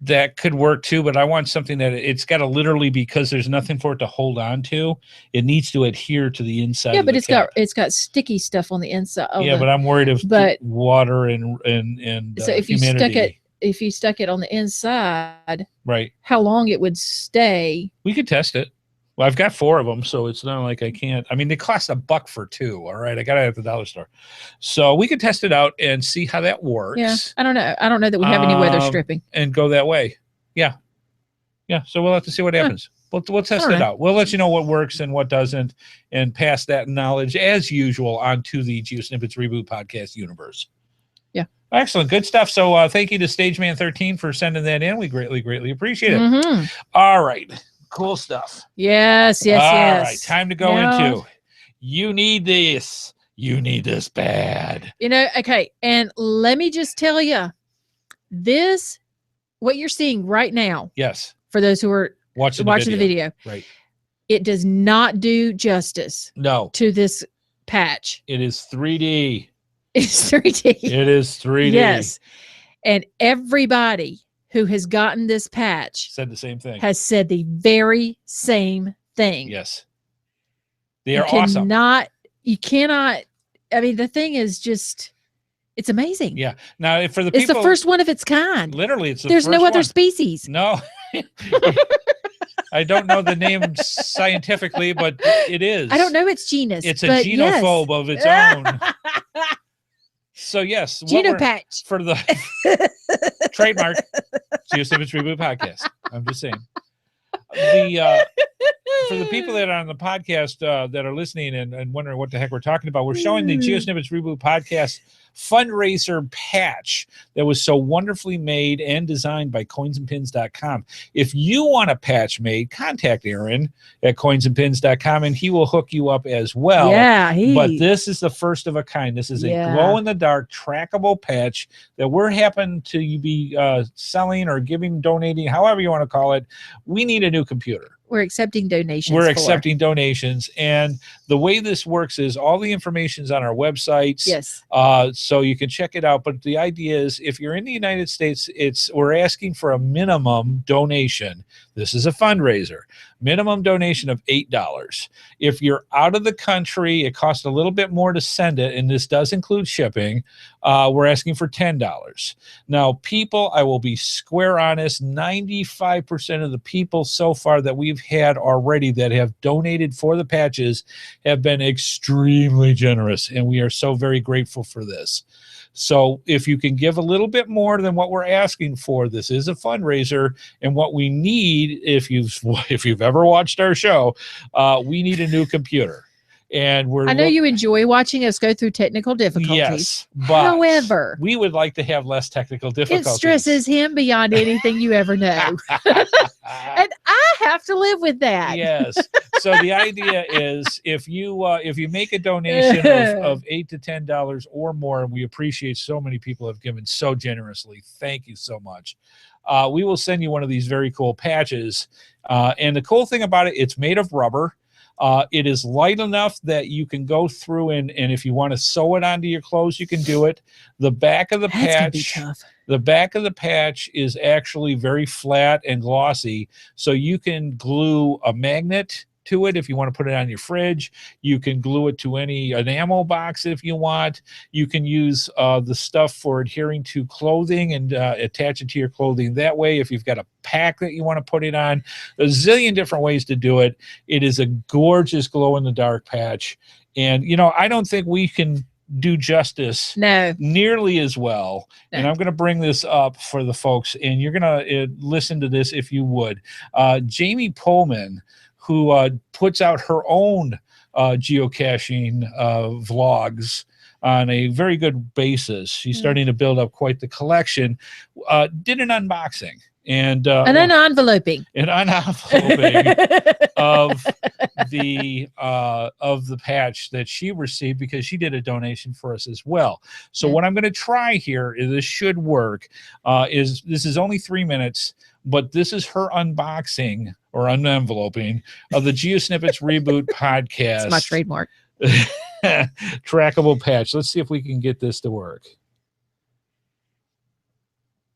A: that could work too. But I want something that it's got to literally, because there's nothing for it to hold on to, it needs to adhere to the inside.
C: Yeah, but it's got sticky stuff on the inside.
A: But I'm worried of water and
C: so if
A: humidity.
C: If you stuck it on the inside,
A: right,
C: how long it would stay?
A: We could test it. Well, I've got 4 of them, so it's not like I can't. I mean, they cost $1 for 2. All right, I got it at the dollar store, so we could test it out and see how that works.
C: Yeah, I don't know. I don't know that we have any weather stripping
A: and go that way. Yeah. So we'll have to see what happens. We'll test it out. We'll let you know what works and what doesn't, and pass that knowledge as usual onto the GeoSnippits Reboot Podcast universe. Excellent. Good stuff. So thank you to StageMan13 for sending that in. We greatly appreciate it. Mm-hmm. All right. Cool stuff.
C: Yes.
A: All right. Time to go into You Need This. You need this bad.
C: Okay. And let me just tell you, what you're seeing right now.
A: Yes.
C: For those who are watching the video.
A: Right.
C: It does not do justice.
A: No.
C: To this patch.
A: It is 3D.
C: It's 3D.
A: It is 3D.
C: Yes. And everybody who has gotten this patch
A: said the same thing.
C: Has said the very same thing.
A: Yes. They are awesome.
C: You cannot, I mean, the thing is just, it's amazing.
A: Yeah. Now, for the people.
C: It's the first one of its kind.
A: Literally, it's
C: There's no other species.
A: No. I don't know the name scientifically, but it is.
C: I don't know its genus.
A: It's a genophobe of its own. So yes,
C: Genopatch
A: for the trademark GeoSnippits Reboot Podcast. I'm just saying. for the people that are on the podcast that are listening and wondering what the heck we're talking about, we're showing the GeoSnippits Reboot Podcast fundraiser patch that was so wonderfully made and designed by coinsandpins.com. If you want a patch made, contact Aaron at coinsandpins.com and he will hook you up as well.
C: Yeah,
A: but this is the first of a kind. This is a glow-in-the-dark trackable patch that we're happen to be selling or giving, donating, however you want to call it. We need a new computer.
C: We're accepting donations.
A: We're accepting donations. And the way this works is all the information's on our websites.
C: Yes.
A: So you can check it out. But the idea is if you're in the United States, we're asking for a minimum donation. This is a fundraiser. Minimum donation of $8. If you're out of the country, it costs a little bit more to send it, and this does include shipping. We're asking for $10. Now, people, I will be square honest, 95% of the people so far that we've had already that have donated for the patches have been extremely generous, and we are so very grateful for this. So if you can give a little bit more than what we're asking for, this is a fundraiser, and what we need, if you've ever watched our show, we need a new computer. And I
C: know you enjoy watching us go through technical difficulties.
A: Yes, but
C: however,
A: we would like to have less technical difficulties.
C: It stresses him beyond anything you ever know. And I have to live with that.
A: Yes. So the idea is if you make a donation of $8 to $10 or more, and we appreciate so many people have given so generously. Thank you so much. We will send you one of these very cool patches. And the cool thing about it, it's made of rubber. It is light enough that you can go through and if you want to sew it onto your clothes, you can do it. The back of the patch is actually very flat and glossy, so you can glue a magnet to it if you want to put it on your fridge. You can glue it to any enamel box if you want. You can use the stuff for adhering to clothing and attach it to your clothing that way. If you've got a pack that you want to put it on, a zillion different ways to do it. It is a gorgeous glow-in-the-dark patch. And, I don't think we can do justice nearly as well. And I'm going to bring this up for the folks, and you're going to listen to this if you would. Jamie Pullman, who puts out her own geocaching vlogs on a very good basis. She's starting to build up quite the collection. Did an unboxing and an
C: unenveloping
A: of the patch that she received because she did a donation for us as well. So what I'm going to try here is this should work. This is only 3 minutes. But this is her unboxing or unenveloping of the GeoSnippits Reboot Podcast.
C: It's my trademark.
A: Trackable patch. Let's see if we can get this to work.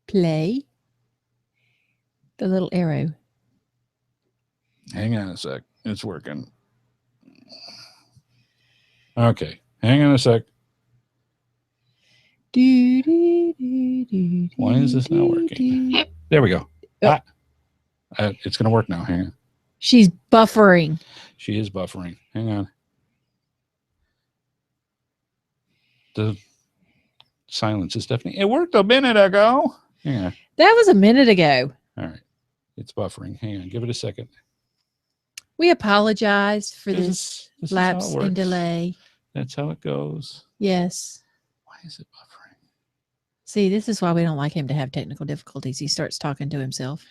C: Play. The little arrow.
A: Hang on a sec. It's working. Okay. Hang on a sec. Why is this not working? There we go. It's going to work now. Hang on.
C: She's buffering.
A: She is buffering. Hang on. The silence is deafening. It worked a minute ago. Hang on.
C: That was a minute ago.
A: All right. It's buffering. Hang on. Give it a second.
C: We apologize for this lapse and delay.
A: That's how it goes.
C: Yes.
A: Why is it buffering?
C: See, this is why we don't like him to have technical difficulties. He starts talking to himself.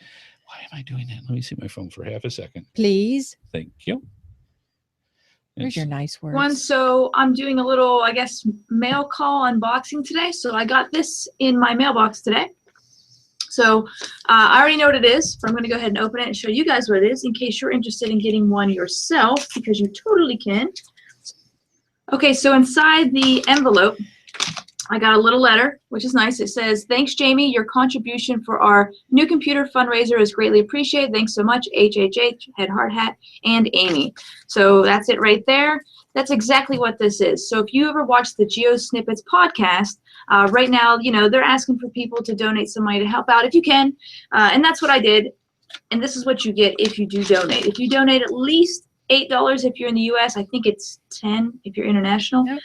A: Why am I doing that? Let me see my phone for half a second.
C: Please.
A: Thank you.
C: Here's your nice words.
B: So I'm doing a little, I guess, mail call unboxing today. So I got this in my mailbox today. So I already know what it is, but I'm going to go ahead and open it and show you guys what it is in case you're interested in getting one yourself, because you totally can. Okay, so inside the envelope, I got a little letter, which is nice. It says, "Thanks, Jamie. Your contribution for our new computer fundraiser is greatly appreciated. Thanks so much, HHH, HeadHardHat, and Amy." So that's it right there. That's exactly what this is. So if you ever watch the GeoSnippits podcast, right now, they're asking for people to donate some money to help out if you can. And that's what I did. And this is what you get if you do donate. If you donate at least $8 if you're in the U.S. I think it's $10 if you're international. Yep.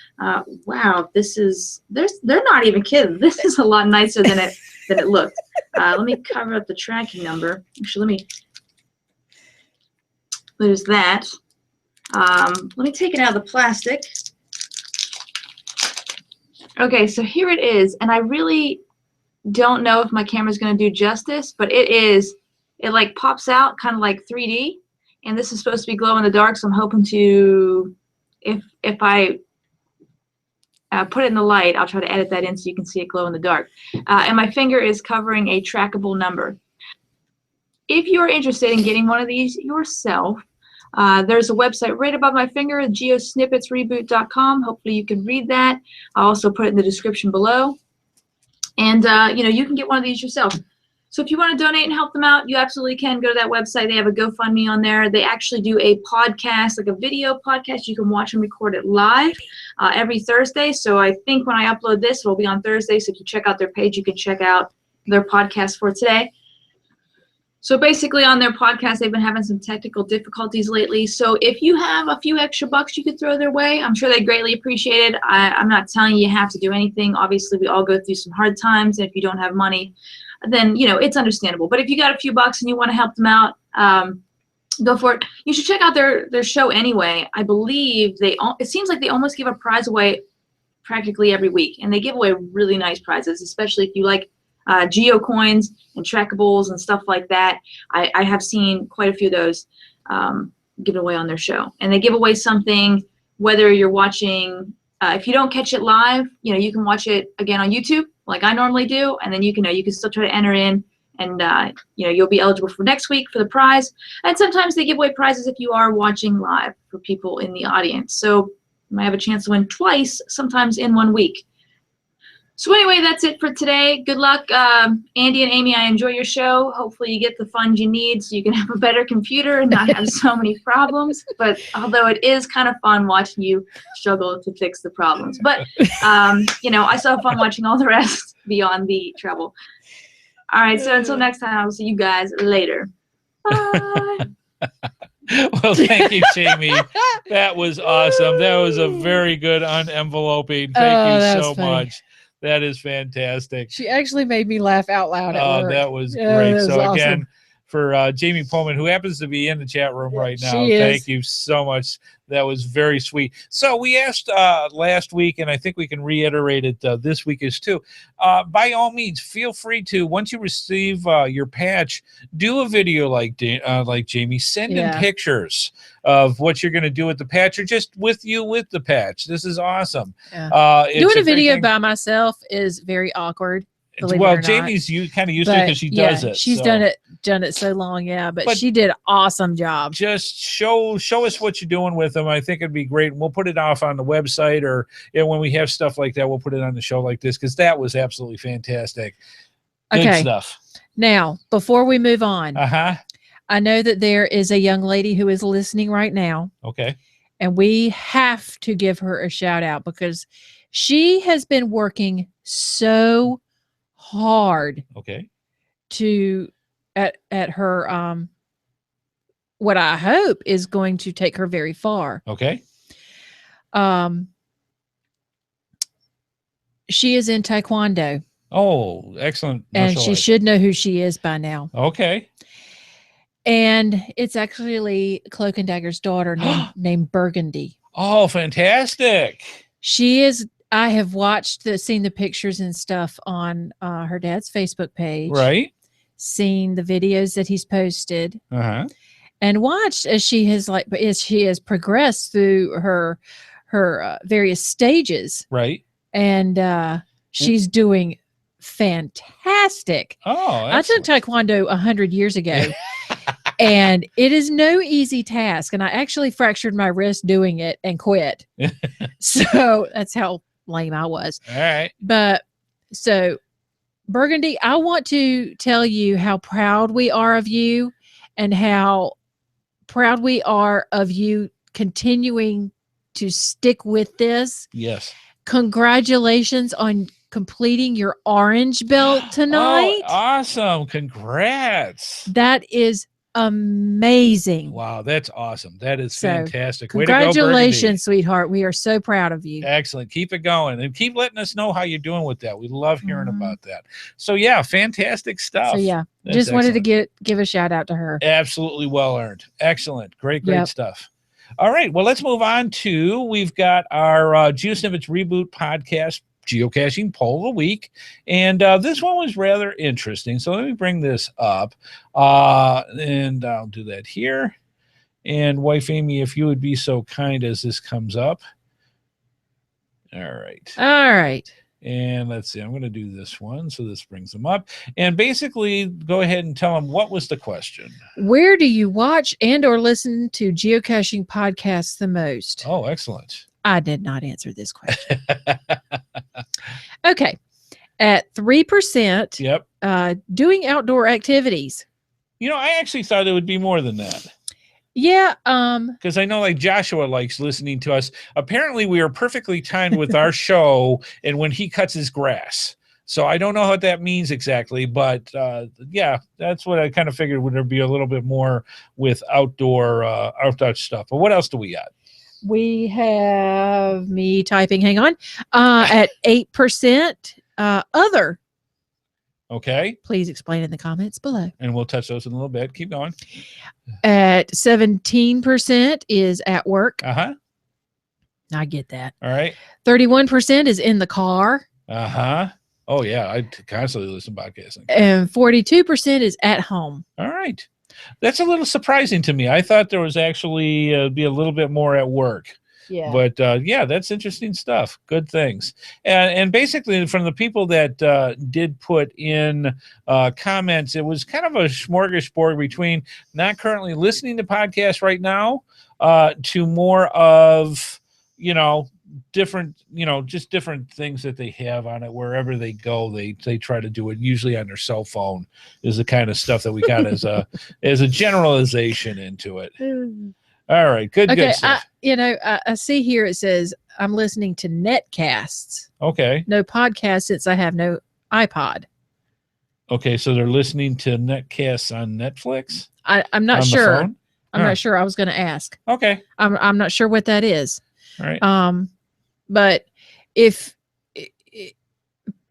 B: Wow, they're not even kidding. This is a lot nicer than it looked. Let me cover up the tracking number. Actually, there's that. Let me take it out of the plastic. Okay, so here it is, and I really don't know if my camera's going to do justice, but it like pops out kind of like 3D, and this is supposed to be glow in the dark, so I'm hoping to, if I put it in the light, I'll try to edit that in so you can see it glow in the dark. And my finger is covering a trackable number. If you're interested in getting one of these yourself, there's a website right above my finger, GeoSnippitsReboot.com. Hopefully you can read that. I'll also put it in the description below. And, you can get one of these yourself. So if you want to donate and help them out, you absolutely can. Go to that website. They have a GoFundMe on there. They actually do a podcast, like a video podcast. You can watch and record it live every Thursday. So I think when I upload this, it'll be on Thursday. So if you check out their page, you can check out their podcast for today. So basically on their podcast, they've been having some technical difficulties lately. So if you have a few extra bucks you could throw their way, I'm sure they'd greatly appreciate it. I'm not telling you have to do anything. Obviously, we all go through some hard times. And if you don't have money, then, it's understandable. But if you got a few bucks and you want to help them out, go for it. You should check out their show anyway. I believe it seems like they almost give a prize away practically every week. And they give away really nice prizes, especially if you like geo coins and trackables and stuff like that. I have seen quite a few of those given away on their show. And they give away something, whether you're watching, if you don't catch it live, you can watch it again on YouTube like I normally do, and then you can still try to enter in, and you'll be eligible for next week for the prize. And sometimes they give away prizes if you are watching live for people in the audience. So you might have a chance to win twice, sometimes in 1 week. So anyway, that's it for today. Good luck, Andy and Amy. I enjoy your show. Hopefully you get the funds you need so you can have a better computer and not have so many problems. But although it is kind of fun watching you struggle to fix the problems. But, I still have fun watching all the rest beyond the trouble. All right, so until next time, I'll see you guys later. Bye.
A: Well, thank you, Jamie. That was awesome. That was a very good unenveloping. Thank you so much. That is fantastic.
C: She actually made me laugh out loud at work.
A: That was great.
C: That was
A: so
C: awesome.
A: Again, for Jamie Pullman, who happens to be in the chat room right now, thank you so much. That was very sweet. So we asked last week, and I think we can reiterate it this week is too. By all means, feel free to, once you receive your patch, do a video like Jamie. Send in pictures of what you're going to do with the patch, or just with the patch. This is awesome.
C: Yeah. Doing a video by myself is very awkward.
A: Well, Jamie's kind of used to it because she does it.
C: She's done it so long, but she did an awesome job.
A: Just show us what you're doing with them. I think it'd be great. And we'll put it off on the website, or when we have stuff like that, we'll put it on the show like this, because that was absolutely fantastic. Good stuff.
C: Now, before we move on, I know that there is a young lady who is listening right now.
A: Okay.
C: And we have to give her a shout out, because she has been working so hard at her what I hope is going to take her very far. She is in Taekwondo.
A: Oh, excellent.
C: And she should know who she is by now. And it's actually Cloak and Dagger's daughter named Burgundy.
A: Oh, fantastic.
C: She is. I have seen the pictures and stuff on her dad's Facebook page.
A: Right.
C: Seen the videos that he's posted. And watched as she has progressed through her various stages.
A: Right.
C: And she's doing fantastic.
A: Oh,
C: I took Taekwondo 100 years ago. And it is no easy task. And I actually fractured my wrist doing it and quit. So that's how lame I was.
A: All right.
C: But so Burgundy, I want to tell you how proud we are of you, and how proud we are of you continuing to stick with this.
A: Yes.
C: Congratulations on completing your orange belt tonight.
A: Oh, awesome. Congrats.
C: That is amazing.
A: Wow, that's awesome. That is
C: So,
A: fantastic. Way to go,
C: congratulations, sweetheart. We are so proud of you.
A: Excellent. Keep it going and keep letting us know how you're doing with that. We love hearing about that. So yeah, fantastic stuff.
C: So yeah,
A: That's
C: just wanted to
A: excellent.
C: give a shout out to her.
A: Absolutely well earned. Excellent. Great
C: Yep.
A: stuff. All right. Well, let's move on to, we've got our GeoSnippits Reboot Podcast geocaching poll of the week. And this one was rather interesting. So let me bring this up. And I'll do that here. And wife Amy, if you would be so kind as this comes up. All right.
C: All right.
A: And let's see, I'm going to do this one. So this brings them up. And basically, go ahead and tell them what was the question.
C: Where do you watch and or listen to geocaching podcasts the most?
A: Oh, excellent.
C: I did not answer this question. Okay. At 3%,
A: Yep.
C: Doing outdoor activities.
A: You know, I actually thought it would be more than that.
C: Yeah.
A: Because I know like Joshua likes listening to us. Apparently we are perfectly timed with our show and when he cuts his grass. So I don't know what that means exactly, but yeah, that's what I kind of figured would there be a little bit more with outdoor stuff. But what else do we got?
C: We have me typing. Hang on. At 8%, other.
A: Okay.
C: Please explain in the comments below.
A: And we'll touch those in a little bit. Keep going.
C: At 17% is at work.
A: Uh-huh.
C: I get that.
A: All right.
C: 31% is in the car.
A: Uh-huh. Oh, yeah. I constantly listen to podcasting.
C: And 42% is at home.
A: All right. That's a little surprising to me. I thought there was actually be a little bit more at work.
C: Yeah.
A: But yeah, that's interesting stuff. Good things. And basically from the people that did put in comments, it was kind of a smorgasbord between not currently listening to podcasts right now to more of, you know, different, you know, just different things that they have on it. Wherever they go, they try to do it usually on their cell phone is the kind of stuff that we got as a generalization into it. All right. Good stuff.
C: I see here it says I'm listening to netcasts.
A: Okay.
C: No podcast since I have no iPod.
A: Okay, so they're listening to netcasts on Netflix?
C: I'm not sure. I'm not sure. I was going to ask.
A: Okay.
C: I'm not sure what that is.
A: All right.
C: But if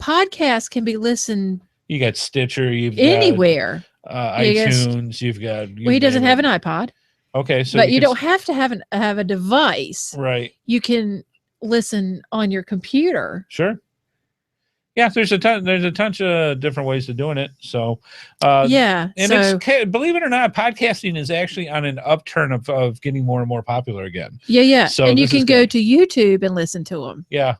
C: podcasts can be listened,
A: you got Stitcher, you've
C: anywhere.
A: Got iTunes, you've got.
C: Well, he doesn't have an iPod.
A: Okay, so
C: but you don't have to have a device.
A: Right.
C: You can listen on your computer.
A: Sure. Yeah, there's a ton of different ways of doing it. So,
C: yeah,
A: and it's, believe it or not, podcasting is actually on an upturn of getting more and more popular again.
C: Yeah.
A: So
C: and you can go to YouTube and listen to them.
A: Yeah.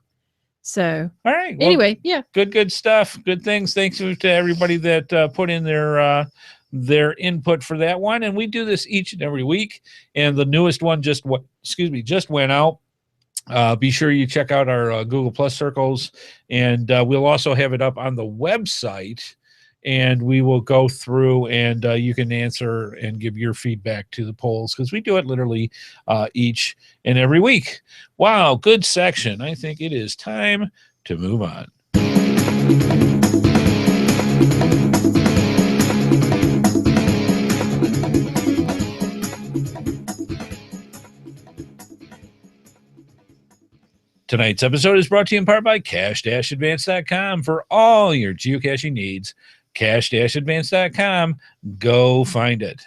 C: So,
A: all right. Well,
C: anyway, yeah.
A: Good stuff. Good things. Thanks to everybody that put in their input for that one. And we do this each and every week. And the newest one just went out. Be sure you check out our Google Plus circles, and we'll also have it up on the website, and we will go through and you can answer and give your feedback to the polls because we do it literally each and every week. Wow, good section. I think it is time to move on. Tonight's episode is brought to you in part by cash-advance.com for all your geocaching needs. Cash-advance.com. Go find it.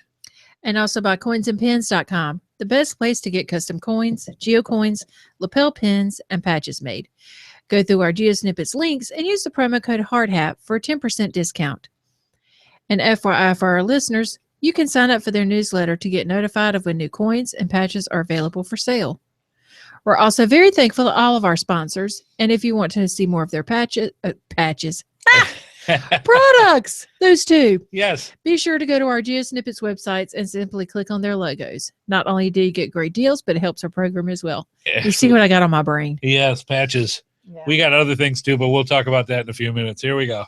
C: And also by coinsandpins.com, the best place to get custom coins, geocoins, lapel pins, and patches made. Go through our GeoSnippits links and use the promo code HeadHardHat for a 10% discount. And FYI for our listeners, you can sign up for their newsletter to get notified of when new coins and patches are available for sale. We're also very thankful to all of our sponsors. And if you want to see more of their products, those two.
A: Yes.
C: Be sure to go to our GeoSnippits websites and simply click on their logos. Not only do you get great deals, but it helps our program as well. You see what I got on my brain?
A: Yes, patches. Yeah. We got other things too, but we'll talk about that in a few minutes. Here we go.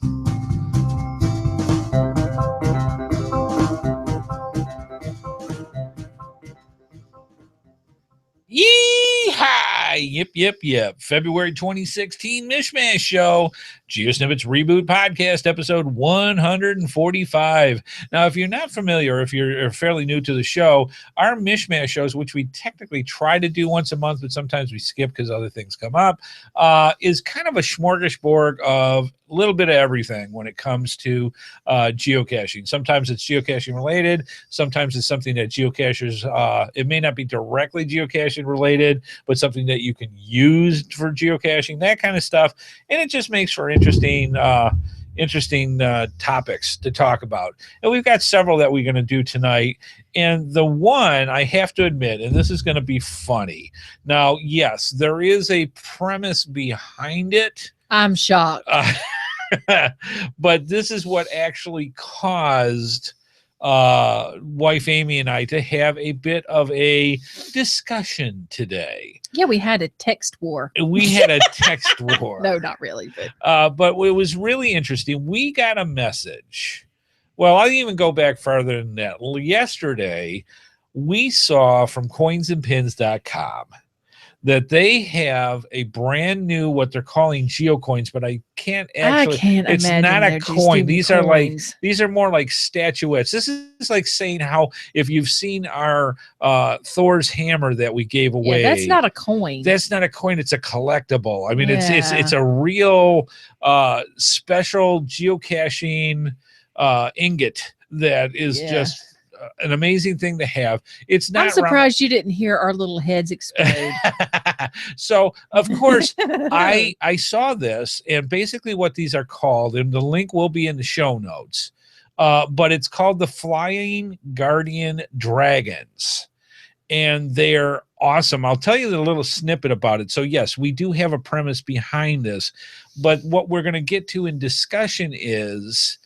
A: Yee-haw! Yep. February 2016 Mish Mash show. GeoSnippits Reboot Podcast, episode 145. Now, if you're not familiar, if you're fairly new to the show, our Mish Mash shows, which we technically try to do once a month, but sometimes we skip because other things come up, is kind of a smorgasbord of a little bit of everything when it comes to geocaching. Sometimes it's geocaching related. Sometimes it's something that geocachers, it may not be directly geocaching related, but something that you can use for geocaching, that kind of stuff. And it just makes for interesting topics to talk about. And we've got several that we're going to do tonight. And the one I have to admit, and this is going to be funny. Now, yes, there is a premise behind it.
C: I'm shocked.
A: But this is what actually caused wife Amy and I to have a bit of a discussion today.
C: Yeah, we had a text war.
A: We had a text war.
C: No, not really. But
A: it was really interesting. We got a message. Well, I'll even go back farther than that. Yesterday, we saw from coinsandpins.com that they have a brand new, what they're calling geocoins, but I can't it's not a coin. These are more like statuettes. This is like saying how, if you've seen our Thor's hammer that we gave away.
C: Yeah, that's not a coin.
A: That's not a coin. It's a collectible. I mean, it's a real special geocaching ingot that is just an amazing thing to have. It's not.
C: I'm surprised you didn't hear our little heads explode.
A: So, of course, I saw this, and basically what these are called, and the link will be in the show notes, but it's called the Flying Guardian Dragons, and they're awesome. I'll tell you the little snippet about it. So, yes, we do have a premise behind this, but what we're going to get to in discussion is,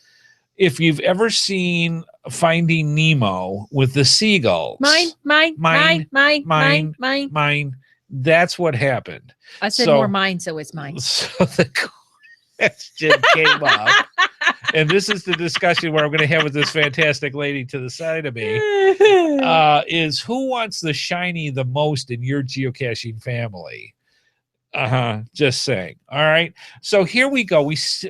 A: if you've ever seen Finding Nemo with the seagulls. Mine. That's what happened.
C: I said more mine, so it's mine.
A: So the question came up, and this is the discussion where I'm going to have with this fantastic lady to the side of me, is who wants the shiny the most in your geocaching family? Just saying. All right. So here we go.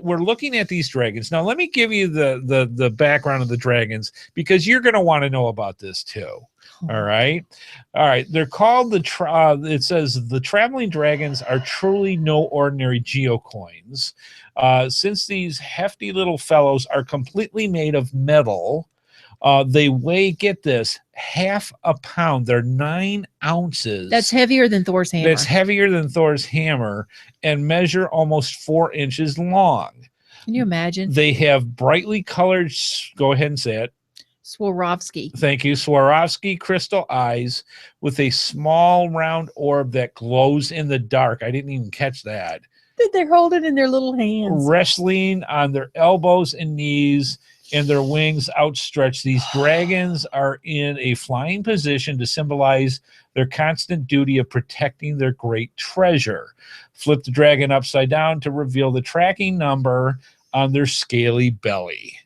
A: We're looking at these dragons. Now, let me give you the background of the dragons, because you're going to want to know about this too. All right. They're called it says the traveling dragons are truly no ordinary geocoins. Since these hefty little fellows are completely made of metal, they weigh, get this, half a pound. They're 9 ounces.
C: That's heavier than Thor's hammer.
A: That's heavier than Thor's hammer, and measure almost 4 inches long.
C: Can you imagine?
A: They have brightly colored, go ahead and say it.
C: Swarovski.
A: Thank you. Swarovski crystal eyes with a small round orb that glows in the dark. I didn't even catch that.
C: They're holding in their little hands.
A: Wrestling on their elbows and knees, and their wings outstretched. These dragons are in a flying position to symbolize their constant duty of protecting their great treasure. Flip the dragon upside down to reveal the tracking number on their scaly belly.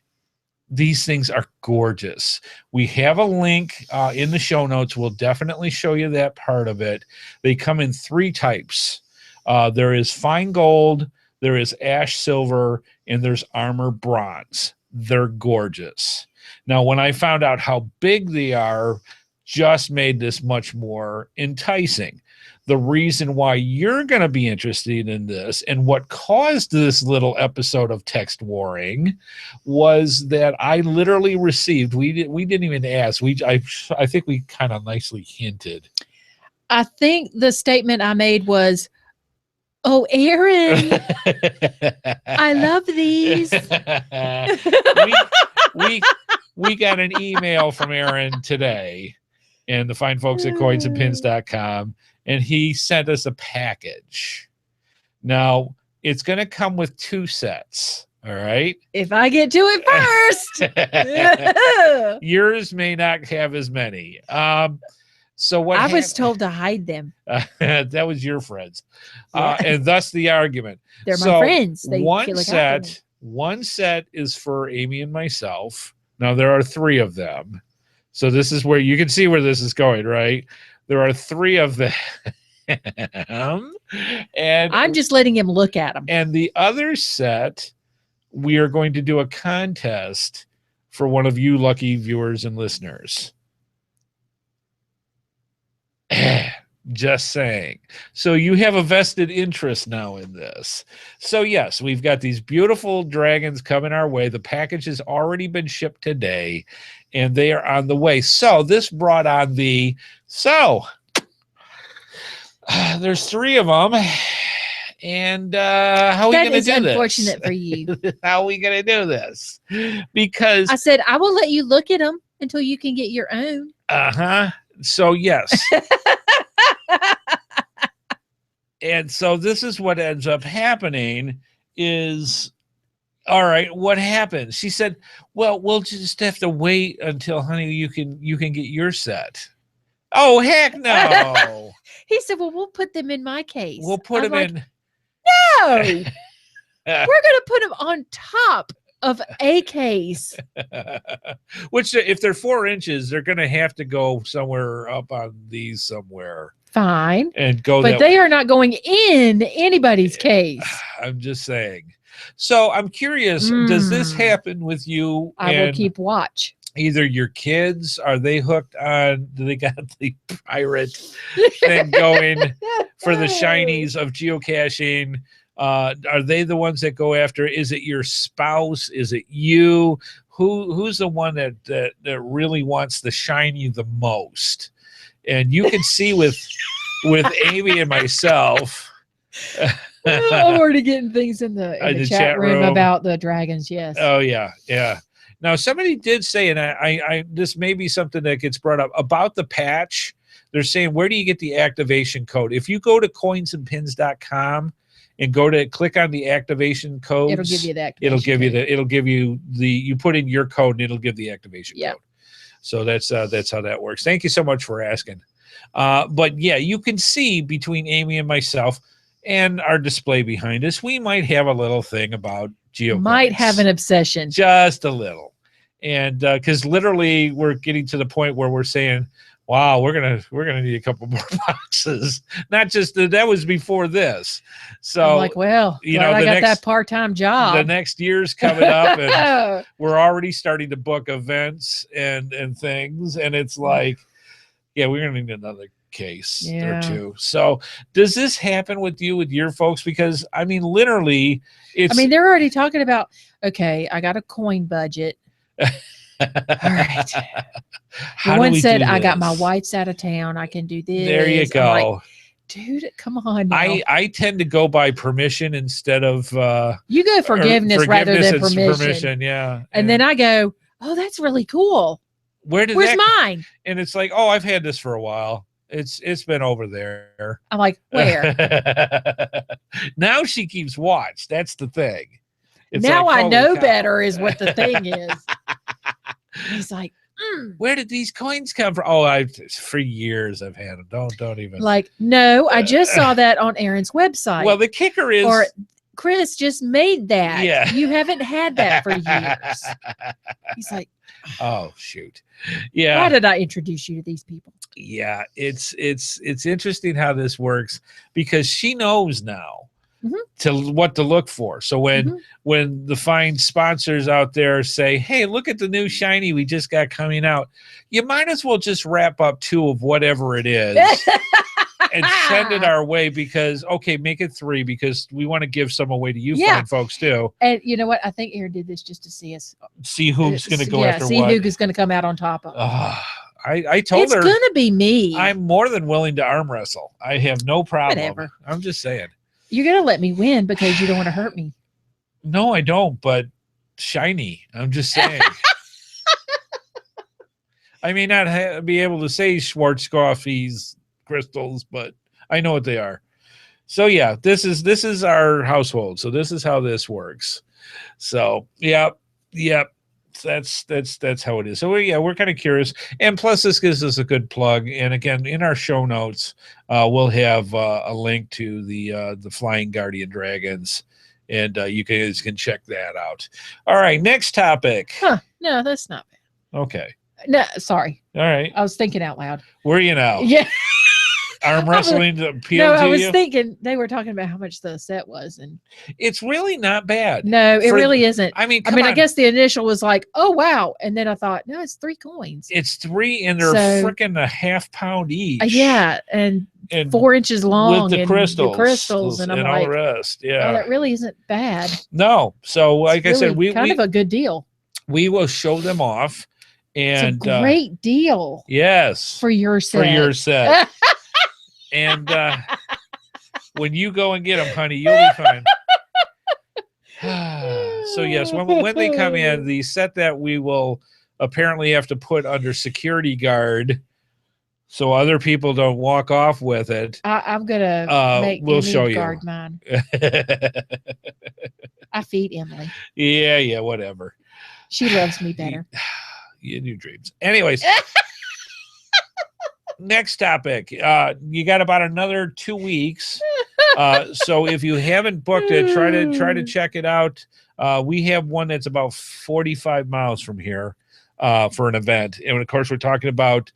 A: These things are gorgeous. We have a link in the show notes. We'll definitely show you that part of it. They come in 3 types. There is fine gold, there is ash silver, and there's armor bronze. They're gorgeous. Now, when I found out how big they are, just made this much more enticing. The reason why you're going to be interested in this, and what caused this little episode of text warring, was that I literally received, we didn't even ask, I think we kind of nicely hinted.
C: I think the statement I made was, "Oh, Aaron, I love these."
A: we got an email from Aaron today, and the fine folks at coinsandpins.com, and he sent us a package. Now, it's going to come with 2 sets. All right.
C: If I get to it first.
A: Yours may not have as many. So what
C: I was told to hide them.
A: That was your friends.
C: Yeah.
A: And thus the argument.
C: They're my friends. They
A: one set is for Amy and myself. Now there are 3 of them. So this is where you can see where this is going, right? There are 3 of them. And
C: I'm just letting him look at them.
A: And the other set, we are going to do a contest for one of you lucky viewers and listeners. Just saying. So you have a vested interest now in this. So yes, we've got these beautiful dragons coming our way. The package has already been shipped today, and they are on the way. So this brought on the... So there's 3 of them. And how are we going to do this?
C: That is unfortunate for you.
A: How are we going to do this? Because
C: I said, I will let you look at them until you can get your own.
A: Uh-huh. So yes. And so this is what ends up happening is, all right, what happens? She said, well, we'll just have to wait until, honey, you can get your set. Oh, heck no.
C: He said, well, we'll put them in my case.
A: We'll put them in.
C: No, we're going to put them on top of a case.
A: Which, if they're 4 inches, they're going to have to go somewhere up on these somewhere.
C: Fine.
A: And go.
C: But they are not going in anybody's case.
A: I'm just saying. So I'm curious, does this happen with you?
C: I will keep watch.
A: Either your kids, are they hooked on, do they got the pirate thing going for the shinies of geocaching? Are they the ones that go after? Is it your spouse? Is it you? Who's the one that really wants the shiny the most? And you can see with Amy and myself.
C: I'm already getting things in the chat room about the dragons. Yes.
A: Oh yeah, yeah. Now somebody did say, and I this may be something that gets brought up about the patch. They're saying, where do you get the activation code? If you go to coinsandpins.com and click on the activation codes,
C: it'll give you that.
A: It'll give you the you put in your code and it'll give the activation code. So that's how that works. Thank you so much for asking. But yeah, you can see between Amy and myself and our display behind us, we might have a little thing about geocoins.
C: Might have an obsession.
A: Just a little. And because literally we're getting to the point where we're saying, wow, we're gonna need a couple more boxes. Not just that was before this. So
C: I'm like, well,
A: you know,
C: I got that part-time job.
A: The next year's coming up, and we're already starting to book events and things, and it's like, yeah, we're gonna need another case or 2. So does this happen with you, with your folks? Because I mean, literally,
C: they're already talking about, okay, I got a coin budget. All right. One said, I got my wife's out of town. I can do this.
A: There you go.
C: Like, dude, come on now.
A: I tend to go by permission instead of
C: you go forgiveness rather than permission.
A: Yeah.
C: And then I go, oh, that's really cool. Where's mine?
A: And it's like, oh, I've had this for a while. It's been over there.
C: I'm like, where?
A: Now she keeps watch. That's the thing. It's
C: now
A: like,
C: I know better is what the thing is. He's like,
A: where did these coins come from? Oh, for years I've had them. Don't even.
C: Like, no, I just saw that on Aaron's website.
A: Well, the kicker is,
C: or Chris just made that.
A: Yeah.
C: You haven't had that for years. He's like,
A: oh shoot. Yeah.
C: Why did I introduce you to these people?
A: Yeah, it's interesting how this works, because she knows now what to look for. So when the fine sponsors out there say, hey, look at the new shiny we just got coming out, you might as well just wrap up 2 of whatever it is and send it our way, because make it 3, because we want to give some away to you fine folks too.
C: And you know what? I think Aaron did this just to see
A: who's going to go after what.
C: See who's going to come out on top of it.
A: I told her
C: it's going to be me.
A: I'm more than willing to arm wrestle. I have no problem.
C: Whatever.
A: I'm just saying.
C: You're going to let me win because you don't want to hurt me.
A: No, I don't, but shiny. I'm just saying. I may not be able to say Schwarzkopf's crystals, but I know what they are. So yeah, this is our household. So this is how this works. So yep. That's how it is. So we're kind of curious, and plus this gives us a good plug. And again, in our show notes, we'll have a link to the Flying Guardian Dragons, and you guys can check that out. All right, next topic.
C: No, that's not bad.
A: Okay.
C: No, sorry.
A: All right.
C: I was thinking out loud.
A: Where are you now?
C: Yeah.
A: Arm wrestling appealed
C: No, I
A: to
C: was
A: you?
C: thinking they were talking about how much the set was, and
A: It's really not bad.
C: no, it
A: For-
C: really isn't.
A: I mean,
C: I
A: come
C: mean, I
A: on.
C: guess the initial was like, "Oh wow," and then I thought, "No, it's 3 coins."
A: It's 3, and they're
C: So-
A: freaking a half pound each.
C: Yeah, and
A: and
C: 4 inches long,
A: with the
C: and
A: crystals,
C: and
A: and,
C: I'm
A: all
C: like,
A: the rest.
C: "Oh,
A: Yeah.
C: that really isn't bad."
A: No. So, like
C: It's
A: I said,
C: really kind of a good deal.
A: we will show them off, and
C: It's a great deal
A: yes,
C: for your set.
A: for your set. And when you go and get them, honey, you'll be fine. So yes, when they come in, the set that we will apparently have to put under security guard, so other people don't walk off with it.
C: I'm gonna make
A: we'll show you.
C: guard mine. I feed Emily.
A: Yeah, whatever.
C: She loves me better.
A: You and your dreams. Anyways. Next topic. You got about another 2 weeks. So if you haven't booked it, try to check it out. We have one that's about 45 miles from here for an event. And of course, we're talking about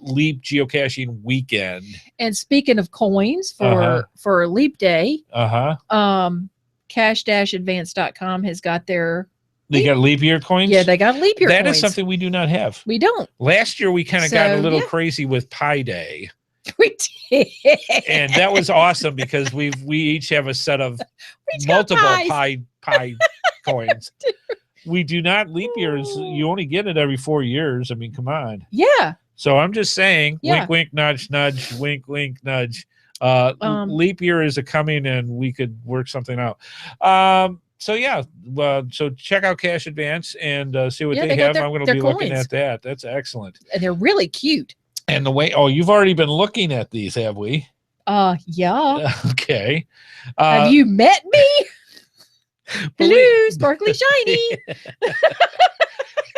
A: Leap Geocaching Weekend.
C: And speaking of coins for Leap Day, cash-advance.com has got their
A: They got leap year coins?
C: Yeah, they got leap year coins.
A: That is something we do not have.
C: We don't.
A: Last year, we kind of got a little crazy with Pi Day.
C: We did.
A: And that was awesome because we each have a set of multiple Pi coins. We do not leap years. You only get it every 4 years. I mean, come on.
C: Yeah.
A: So I'm just saying,
C: Yeah.
A: wink, wink, nudge, nudge, wink, wink, nudge. Leap year is a coming, and we could work something out. So yeah, so check out Cash Advance and see what they have. I'm going to be looking at that. That's excellent.
C: And they're really cute.
A: And the way, you've already been looking at these, have we?
C: Yeah.
A: Okay.
C: Have you met me? Blue, sparkly, shiny.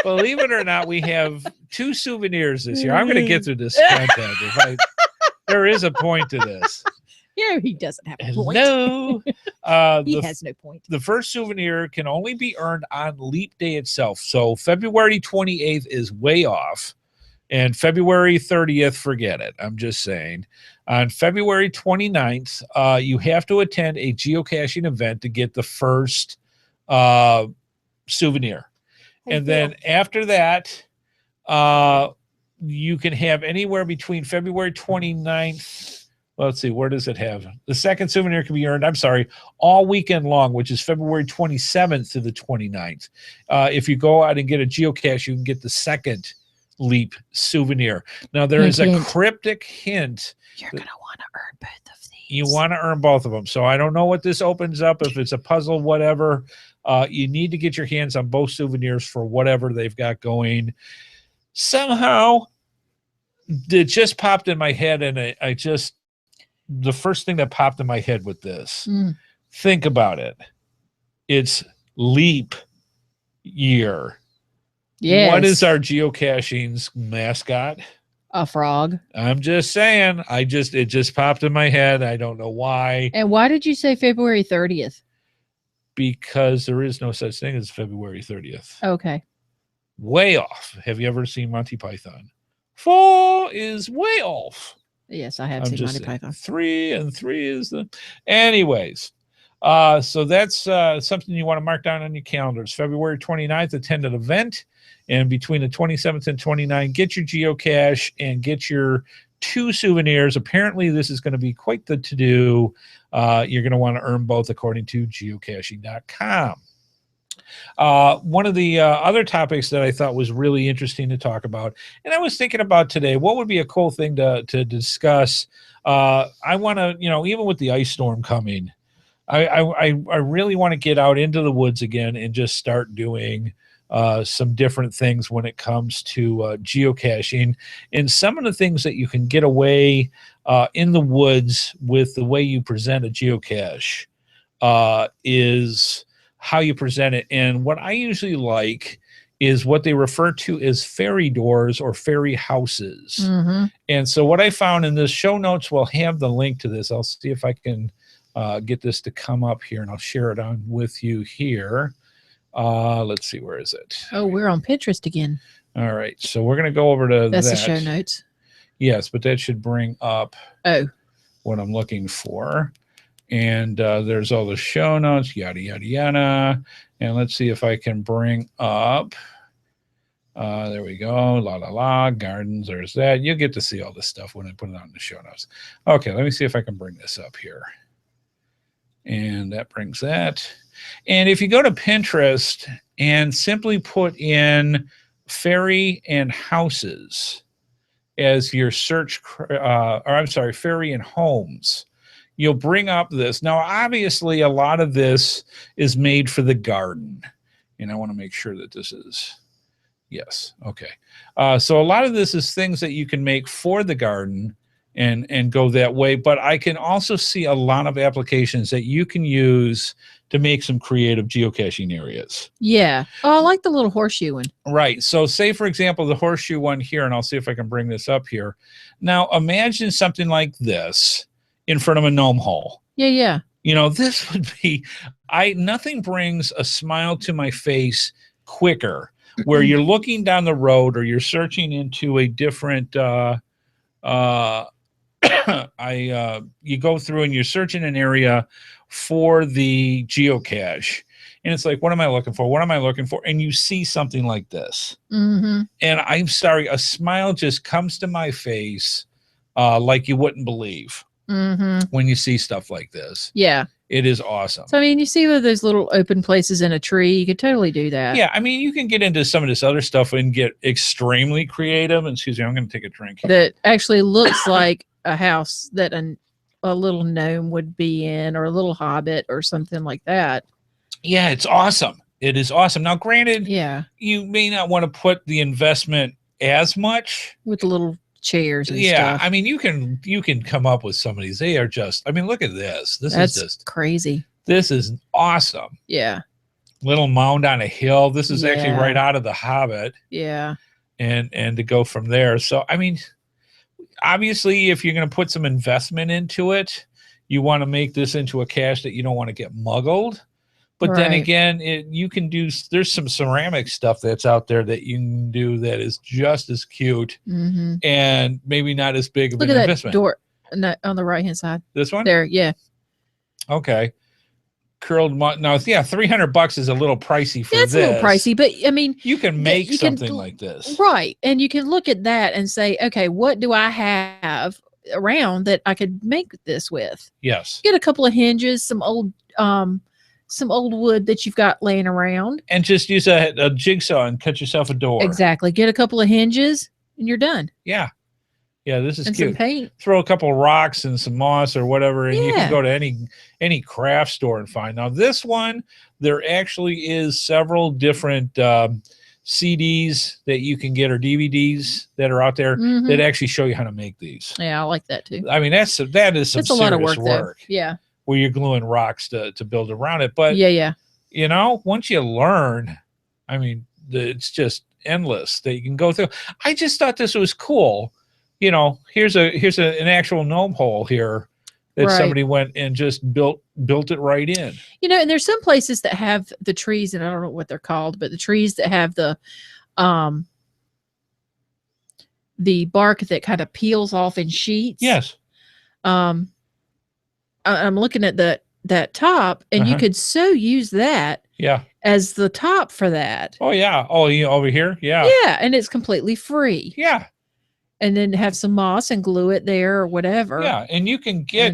A: Believe it or not, we have 2 souvenirs this year. I'm going to get through this content. There is a point to this.
C: Yeah, he doesn't have a point.
A: No.
C: He has no point.
A: The first souvenir can only be earned on Leap Day itself. So February 28th is way off. And February 30th, forget it. I'm just saying. On February 29th, you have to attend a geocaching event to get the first souvenir. And then after that, you can have anywhere between February 29th. Let's see, where does it have? The second souvenir can be earned, all weekend long, which is February 27th to the 29th. If you go out and get a geocache, you can get the second Leap souvenir. Now, there is a cryptic hint.
C: You're going to want to earn both of these.
A: You want to earn both of them. So I don't know what this opens up, if it's a puzzle, whatever. You need to get your hands on both souvenirs for whatever they've got going. Somehow, it just popped in my head, and the first thing that popped in my head with this, think about it. It's Leap Year.
C: Yes.
A: What is our geocaching's mascot?
C: A frog.
A: I'm just saying. It just popped in my head. I don't know why.
C: And why did you say February 30th?
A: Because there is no such thing as February 30th.
C: Okay.
A: Way off. Have you ever seen Monty Python? 4 is way off.
C: Yes, I have seen Monty Python.
A: 3 and 3 is the. Anyways, so that's something you want to mark down on your calendars. February 29th, attend an event. And between the 27th and 29th, get your geocache and get your 2 souvenirs. Apparently, this is going to be quite the to-do. You're going to want to earn both, according to geocaching.com. One of the other topics that I thought was really interesting to talk about, and I was thinking about today, what would be a cool thing to discuss? I want to, even with the ice storm coming, I really want to get out into the woods again and just start doing some different things when it comes to geocaching. And some of the things that you can get away in the woods with the way you present a geocache is how you present it. And what I usually like is what they refer to as fairy doors or fairy houses.
C: Mm-hmm.
A: And so what I found in the show notes, we'll have the link to this. I'll see if I can get this to come up here, and I'll share it on with you here. Let's see, where is it?
C: Oh, we're on Pinterest again.
A: All right, so we're going to go over to
C: That's
A: that.
C: the show notes.
A: Yes, but that should bring up what I'm looking for. And there's all the show notes, yada, yada, yada. And let's see if I can bring up. There we go. La, la, la. Gardens. There's that. You'll get to see all this stuff when I put it out in the show notes. Okay, let me see if I can bring this up here. And that brings that. And if you go to Pinterest and simply put in ferry and houses as your search, ferry and homes, you'll bring up this. Now, obviously, a lot of this is made for the garden. And I want to make sure that this is, yes, okay. So a lot of this is things that you can make for the garden and go that way. But I can also see a lot of applications that you can use to make some creative geocaching areas.
C: Yeah. Oh, I like the little horseshoe one.
A: Right. So say, for example, the horseshoe one here, and I'll see if I can bring this up here. Now, imagine something like this in front of a gnome hole.
C: Yeah, yeah.
A: You know, this would be, nothing brings a smile to my face quicker, where you're looking down the road or you're searching into a different, you go through and you're searching an area for the geocache. And it's like, what am I looking for? What am I looking for? And you see something like this.
C: Mm-hmm.
A: And I'm sorry, a smile just comes to my face like you wouldn't believe when you see stuff like this.
C: Yeah.
A: It is awesome.
C: So, I mean, you see those little open places in a tree, you could totally do that.
A: Yeah. I mean, you can get into some of this other stuff and get extremely creative. And excuse me, I'm going to take a drink here.
C: That actually looks like a house that a little gnome would be in, or a little hobbit or something like that.
A: Yeah, it's awesome. It is awesome. Now, granted,
C: yeah,
A: you may not want to put the investment as much
C: with the little chairs and
A: stuff.
C: stuff.
A: I mean, you can come up with some of these. They are just, I mean, look at this.
C: That's
A: is just
C: crazy.
A: This is awesome.
C: Yeah.
A: Little mound on a hill. This is actually right out of the Hobbit.
C: Yeah.
A: And to go from there. So, I mean, obviously, if you're going to put some investment into it, you want to make this into a cache that you don't want to get muggled. But then again, you can do, there's some ceramic stuff that's out there that you can do that is just as cute and maybe not as big of an investment.
C: Look at that door on the right-hand side.
A: This one?
C: There, yeah.
A: Okay. Curled mud. Now, yeah, $300 is a little pricey for this.
C: It's a little pricey, but I mean,
A: you can make something like this.
C: Right. And you can look at that and say, okay, what do I have around that I could make this with?
A: Yes.
C: Get a couple of hinges, some old wood that you've got laying around,
A: and just use a jigsaw and cut yourself a door.
C: Exactly. Get a couple of hinges and you're done.
A: Yeah. Yeah, this is
C: and
A: cute.
C: Some paint.
A: Throw a couple of rocks and some moss or whatever, and you can go to any craft store and find. Now, this one, there actually is several different CDs that you can get, or DVDs that are out there that actually show you how to make these.
C: Yeah, I like that too.
A: I mean, that is some serious
C: a lot of work.
A: Though.
C: Yeah.
A: Where you're gluing rocks to build around it. But you know, once you learn, I mean, it's just endless that you can go through. I just thought this was cool. You know, here's an actual gnome hole here that somebody went and just built it right in. You
C: know, and there's some places that have the trees, and I don't know what they're called, but the trees that have the bark that kind of peels off in sheets.
A: Yes.
C: I'm looking at that top, and you could so use that as the top for that.
A: Oh yeah. Oh, you over here? Yeah.
C: Yeah, and it's completely free.
A: Yeah.
C: And then have some moss and glue it there or whatever.
A: Yeah, and you can get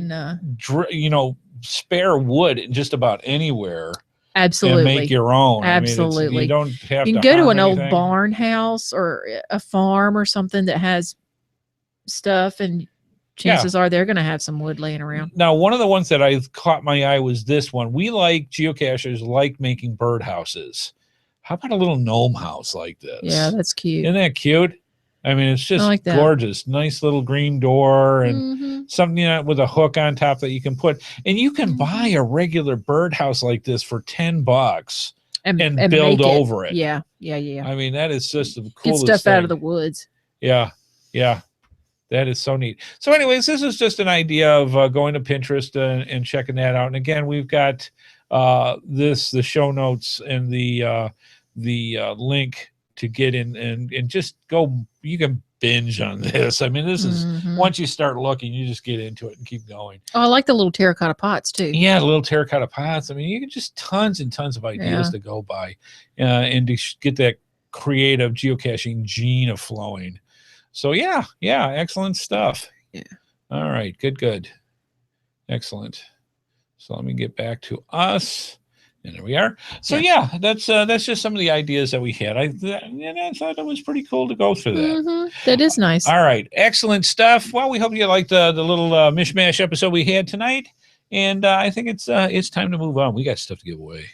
A: spare wood in just about anywhere.
C: Absolutely.
A: And make your own.
C: Absolutely.
A: I mean, you don't have
C: you can
A: to
C: go to an
A: anything.
C: old barn house or a farm or something that has stuff, and chances are they're going to have some wood laying around.
A: Now, one of the ones that I caught my eye was this one. We geocachers like making birdhouses. How about a little gnome house like this?
C: Yeah, that's cute.
A: Isn't that cute? I mean, it's just like gorgeous. Nice little green door and something with a hook on top that you can put. And you can buy a regular birdhouse like this for $10 and build over it.
C: Yeah, yeah, yeah.
A: I mean, that is just the coolest
C: Get stuff
A: thing.
C: out of the woods.
A: Yeah, yeah. That is so neat. So anyways, this is just an idea of going to Pinterest and checking that out. And again, we've got the show notes and the link to get in and just go. You can binge on this. I mean, this is
C: Mhm.
A: once you start looking, you just get into it and keep going.
C: Oh, I like the little terracotta pots too.
A: Yeah, little terracotta pots. I mean, you can just tons and tons of ideas
C: Yeah.
A: to go by, and to get that creative geocaching gene of flowing. So yeah, excellent stuff.
C: Yeah.
A: All right, good, excellent. So let me get back to us. And there we are. So yeah, that's just some of the ideas that we had. I thought it was pretty cool to go through that.
C: Mhm. That is nice.
A: All right, excellent stuff. Well, we hope you liked the little Mish Mash episode we had tonight, and I think it's time to move on. We got stuff to give away.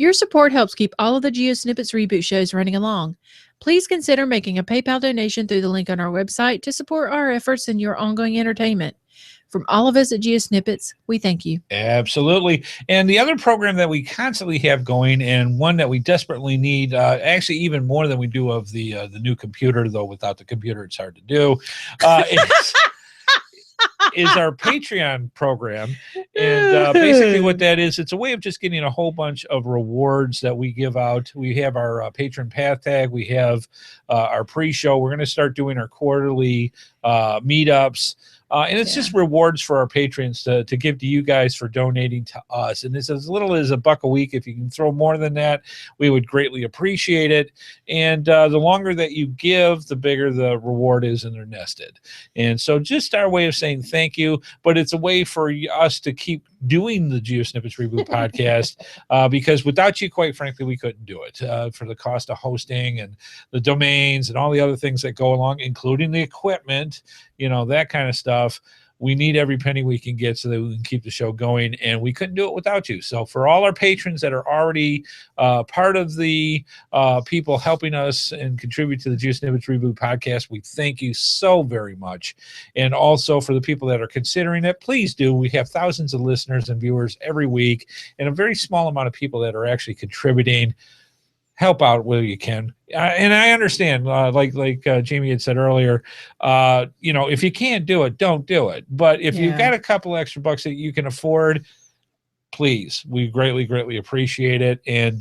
C: Your support helps keep all of the GeoSnippits Reboot shows running along. Please consider making a PayPal donation through the link on our website to support our efforts and your ongoing entertainment. From all of us at GeoSnippits, we thank you.
A: Absolutely. And the other program that we constantly have going, and one that we desperately need, actually even more than we do of the new computer, though without the computer it's hard to do, is our Patreon program. And basically what that is, it's a way of just getting a whole bunch of rewards that we give out. We have our patron path tag. We have our pre-show. We're going to start doing our quarterly meetups. And it's just rewards for our patrons to give to you guys for donating to us. And it's as little as $1 a week. If you can throw more than that, we would greatly appreciate it. And the longer that you give, the bigger the reward is, and they're nested. And so just our way of saying thank you, but it's a way for us to keep doing the GeoSnippits Reboot podcast, because without you, quite frankly, we couldn't do it for the cost of hosting and the domains and all the other things that go along, including the equipment, that kind of stuff. We need every penny we can get so that we can keep the show going, and we couldn't do it without you. So for all our patrons that are already part of the people helping us and contribute to the GeoSnippits Reboot podcast, we thank you so very much. And also for the people that are considering it, please do. We have thousands of listeners and viewers every week, and a very small amount of people that are actually contributing. Help out where you can. And I understand, like Jamie had said earlier, if you can't do it, don't do it. But if you've got a couple extra bucks that you can afford, please, we greatly, greatly appreciate it. And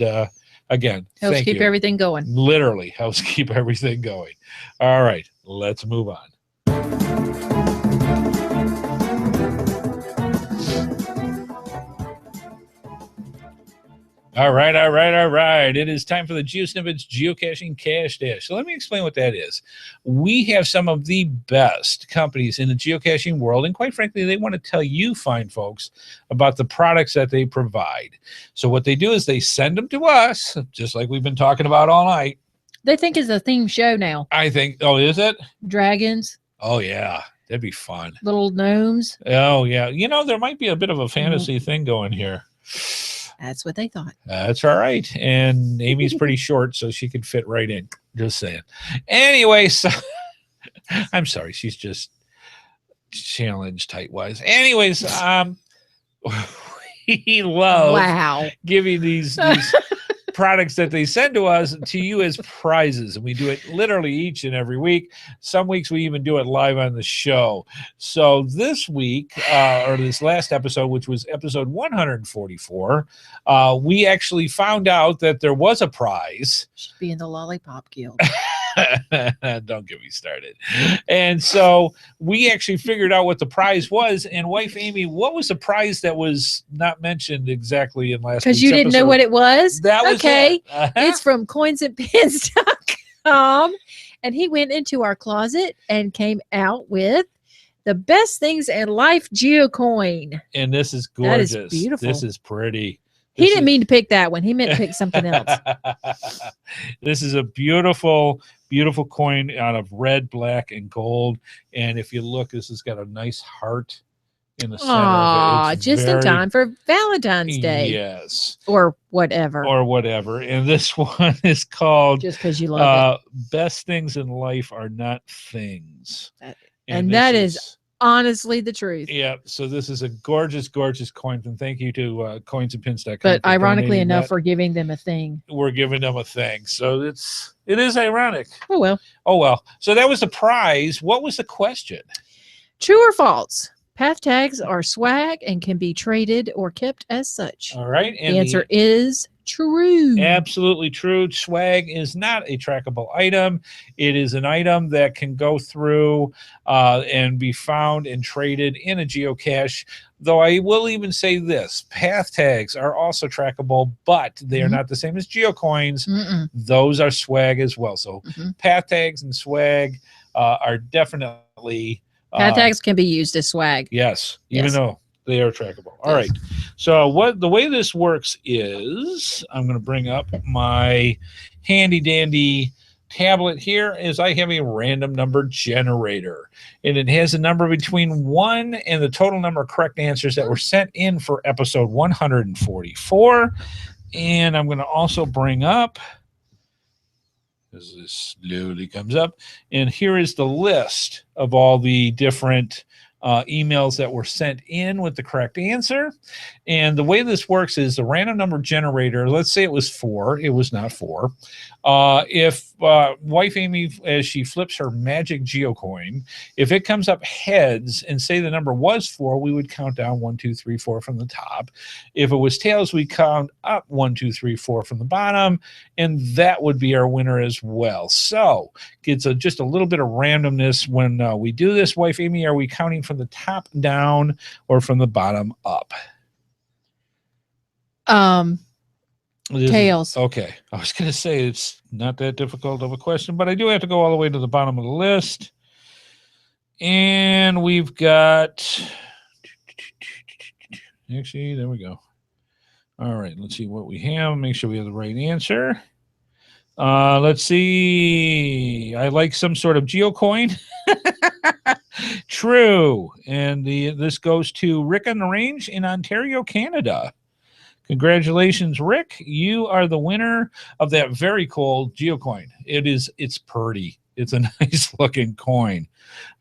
A: again,
C: helps
A: thank
C: keep
A: you.
C: everything going.
A: Literally helps keep everything going. All right, let's move on. All right. It is time for the GeoSnippits Geocaching Cash Dash. So let me explain what that is. We have some of the best companies in the geocaching world, and quite frankly, they want to tell you fine folks about the products that they provide. So what they do is they send them to us, just like we've been talking about all night.
C: They think it's a theme show now.
A: I think, oh, is it?
C: Dragons.
A: Oh, yeah. That'd be fun.
C: Little gnomes.
A: Oh, yeah. There might be a bit of a fantasy thing going here.
C: That's what they thought.
A: That's all right. And Amy's pretty short, so she could fit right in. Just saying. Anyway, so I'm sorry. She's just challenged height-wise. Anyways, we love giving these products that they send to us to you as prizes, and we do it literally each and every week. Some weeks we even do it live on the show. So this week, or this last episode, which was episode 144, we actually found out that there was a prize.
C: Should be in the Lollipop Guild.
A: Don't get me started. And so we actually figured out what the prize was. And wife Amy, what was the prize that was not mentioned exactly in last week's
C: because you didn't know what it was?
A: That was
C: okay.
A: It. Uh-huh.
C: It's from coinsandpins.com. And he went into our closet and came out with the best things in life geocoin.
A: And this is gorgeous.
C: That is beautiful.
A: This is pretty.
C: He didn't mean to pick that one. He meant to pick something else.
A: This is a beautiful, beautiful coin out of red, black, and gold. And if you look, this has got a nice heart in the center of it.
C: Just in time for Valentine's Day.
A: Yes.
C: Or whatever.
A: And this one is called
C: Just because you love it.
A: Best Things in Life Are Not Things.
C: And that is honestly the truth.
A: Yeah, so this is a gorgeous, gorgeous coin, and thank you to coinsandpins.com.
C: But
A: for
C: ironically
A: donating
C: enough,
A: that.
C: we're giving them a thing.
A: We're giving them a thing, so it is ironic.
C: Oh well.
A: Oh well. So that was the prize. What was the question?
C: True or false? Path tags are swag and can be traded or kept as such.
A: All right, and
C: The answer is true.
A: absolutely true. Swag is not a trackable item. It is an item that can go through and be found and traded in a geocache. Though I will even say this, path tags are also trackable, but they are not the same as geocoins. Those are swag as well. So path tags and swag are definitely...
C: path tags can be used as swag.
A: Yes, even though they are trackable. All right. So the way this works is I'm going to bring up my handy dandy tablet here is I have a random number generator, and it has a number between 1 and the total number of correct answers that were sent in for episode 144. And I'm going to also bring up, as this slowly comes up, and here is the list of all the different emails that were sent in with the correct answer. And the way this works is the random number generator, let's say it was 4, it was not 4. If wife Amy, as she flips her magic geocoin, if it comes up heads and say the number was 4, we would count down 1, 2, 3, 4 from the top. If it was tails, we count up 1, 2, 3, 4 from the bottom, and that would be our winner as well. So it's just a little bit of randomness when we do this. Wife Amy, are we counting from the top down or from the bottom up?
C: Tails.
A: Okay. I was going to say it's not that difficult of a question, but I do have to go all the way to the bottom of the list. And we've got, actually, there we go. All right. Let's see what we have. Make sure we have the right answer. Let's see. I like some sort of geocoin. True. And this goes to Rick on the Range in Ontario, Canada. Congratulations, Rick. You are the winner of that very cool geocoin. It's pretty. It's a nice looking coin.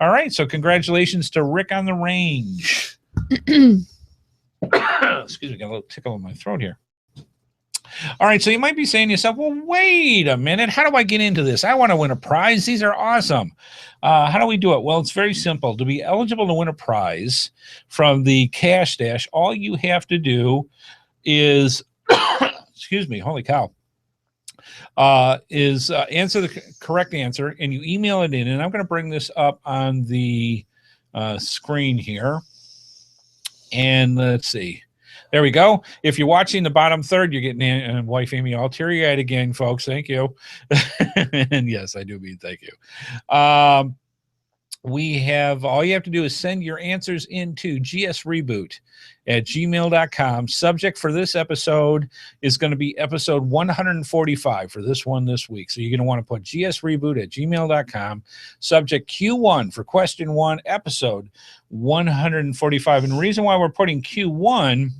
A: All right. So congratulations to Rick on the Range. Excuse me, got a little tickle in my throat here. All right, so you might be saying to yourself, well, wait a minute. How do I get into this? I want to win a prize. These are awesome. How do we do it? Well, it's very simple. To be eligible to win a prize from the Cache Stash, all you have to do is, excuse me, holy cow, is answer the correct answer, and you email it in. And I'm going to bring this up on the screen here. And let's see. There we go. If you're watching the bottom third, you're getting in, wife Amy all teary-eyed again, folks. Thank you. And yes, I do mean thank you. We have, all you have to do is send your answers into gsreboot@gmail.com. Subject for this episode is going to be episode 145 for this one this week. So you're going to want to put gsreboot@gmail.com. Subject Q1 for question 1, episode 145. And the reason why we're putting Q1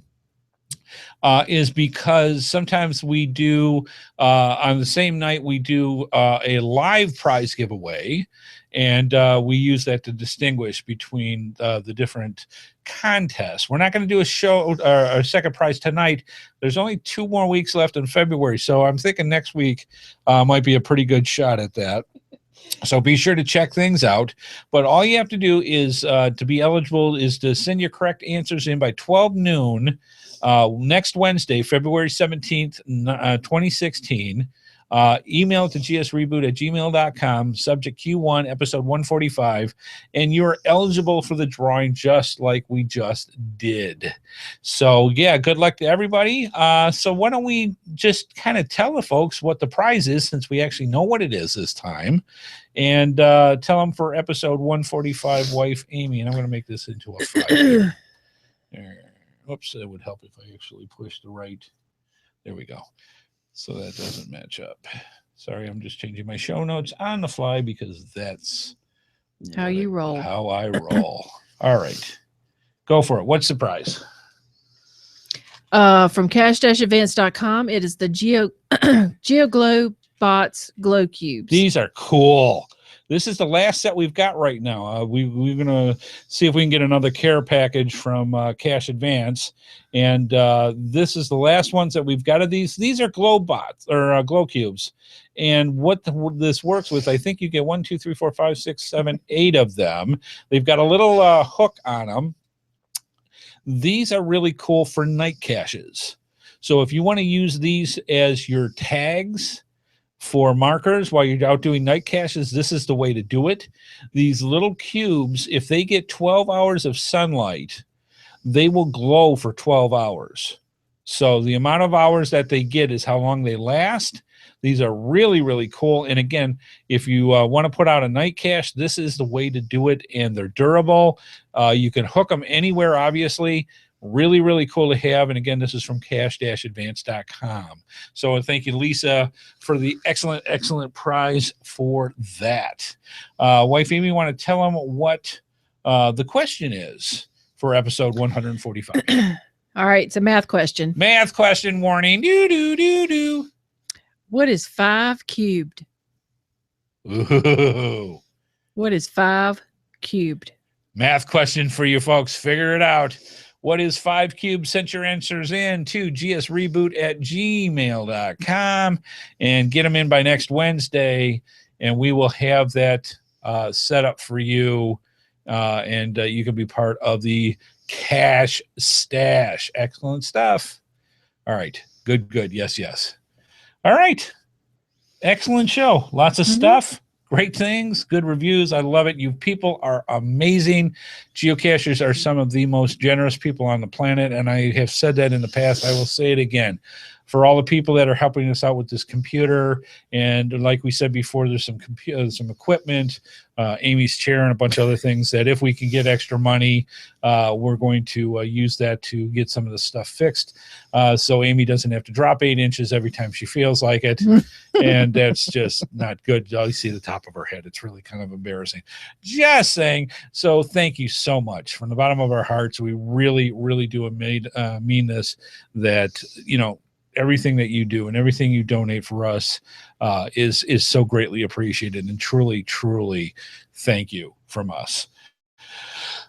A: is because sometimes we do, on the same night, we do a live prize giveaway. And we use that to distinguish between the different contests. We're not going to do a show or a second prize tonight. There's only 2 more weeks left in February. So I'm thinking next week might be a pretty good shot at that. So be sure to check things out. But all you have to do is to be eligible is to send your correct answers in by 12 noon next Wednesday, February 17th, 2016. Email to gsreboot@gmail.com, subject Q1, episode 145, and you're eligible for the drawing just like we just did. So, yeah, good luck to everybody. So why don't we just kind of tell the folks what the prize is, since we actually know what it is this time, and tell them for episode 145, wife Amy, and I'm going to make this into a 5 here. Oops, it would help if I actually push the right. There we go. So that doesn't match up. Sorry, I'm just changing my show notes on the fly because that's
C: how you roll.
A: How I roll. All right. Go for it. What's the prize?
C: From cache-events.com, it is the GeoGlow Bots Glow Cubes.
A: These are cool. This is the last set we've got right now. We're going to see if we can get another care package from Cash Advance. And this is the last ones that we've got of these. These are glow bots or glow cubes. And what this works with, I think you get 1, 2, 3, 4, 5, 6, 7, 8 of them. They've got a little hook on them. These are really cool for night caches. So if you want to use these as your tags for markers while you're out doing night caches, this is the way to do it. These little cubes, if they get 12 hours of sunlight, they will glow for 12 hours. So the amount of hours that they get is how long they last. These are really, really cool. And again, if you want to put out a night cache, this is the way to do it. And they're durable. You can hook them anywhere, obviously. Really, really cool to have. And again, this is from cash-advance.com. So thank you, Lisa, for the excellent, excellent prize for that. Wife Amy, want to tell them what the question is for episode 145?
C: All right, it's a math question.
A: Math question warning. Do.
C: What is 5 cubed?
A: Ooh.
C: What is 5 cubed?
A: Math question for you folks. Figure it out. What is 5 cubes? Send your answers in to gsreboot@gmail.com and get them in by next Wednesday, and we will have that set up for you, and you can be part of the cash stash. Excellent stuff. All right. Good. Yes. All right. Excellent show. Lots of stuff. Great things, good reviews. I love it. You people are amazing. Geocachers are some of the most generous people on the planet, and I have said that in the past. I will say it again. For all the people that are helping us out with this computer, and like we said before, there's some some equipment, Amy's chair, and a bunch of other things that if we can get extra money, we're going to use that to get some of the stuff fixed. So Amy doesn't have to drop 8 inches every time she feels like it. And that's just not good. You see the top of her head. It's really kind of embarrassing. Just saying. So thank you so much from the bottom of our hearts. We really, really do mean this, that, you know, everything that you do and everything you donate for us is so greatly appreciated, and truly, truly thank you from us.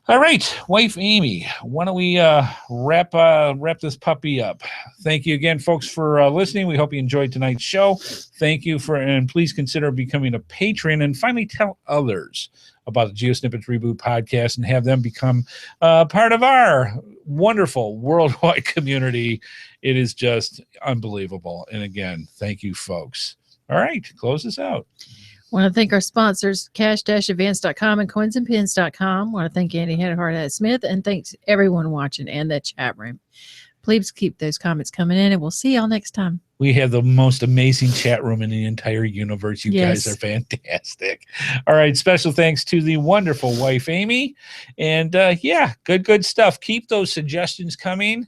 A: All right, Wife Amy, why don't we wrap this puppy up? Thank you again, folks, for listening. We hope you enjoyed tonight's show. Thank you and please consider becoming a patron, and finally tell others about the GeoSnippits Reboot Podcast and have them become part of our wonderful worldwide community. It is just unbelievable. And again, thank you, folks. All right, close this out.
C: Want to thank our sponsors, cash-advance.com and coinsandpins.com. Want to thank Andy HeadHardHat Smith, and thanks everyone watching and the chat room. Please keep those comments coming in, and we'll see y'all next time.
A: We have the most amazing chat room in the entire universe. You guys are fantastic. All right. Special thanks to the wonderful Wife Amy. And good stuff. Keep those suggestions coming.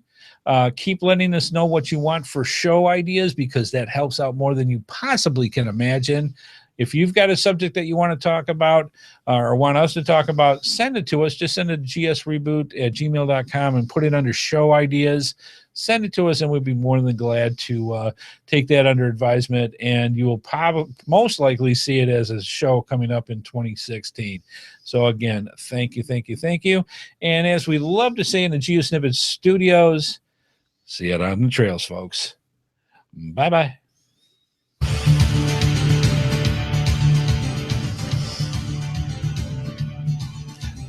A: Keep letting us know what you want for show ideas, because that helps out more than you possibly can imagine. If you've got a subject that you want to talk about or want us to talk about, send it to us. Just send it to gsreboot@gmail.com and put it under show ideas. Send it to us, and we'd be more than glad to take that under advisement. And you will probably most likely see it as a show coming up in 2016. So again, thank you. And as we love to say in the GeoSnippets studios, see you on the trails, folks. Bye-bye.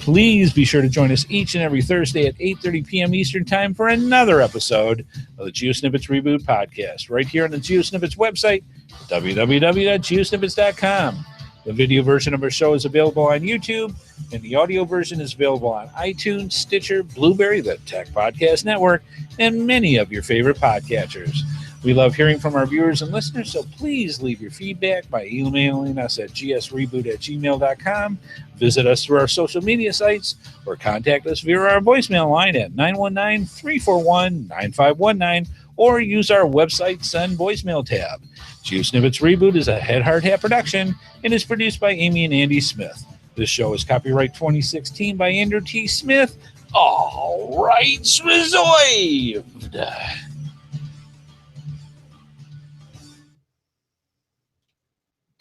A: Please be sure to join us each and every Thursday at 8:30 p.m. Eastern Time for another episode of the GeoSnippits Reboot Podcast, right here on the GeoSnippits website, www.geosnippits.com. The video version of our show is available on YouTube, and the audio version is available on iTunes, Stitcher, Blueberry, the Tech Podcast Network, and many of your favorite podcatchers. We love hearing from our viewers and listeners, so please leave your feedback by emailing us at gsreboot@gmail.com, visit us through our social media sites, or contact us via our voicemail line at 919-341-9519, or use our website Send Voicemail tab. GeoSnippits Reboot is a HeadHardHat production and is produced by Amy and Andy Smith. This show is copyright 2016 by Andrew T. Smith. All rights reserved.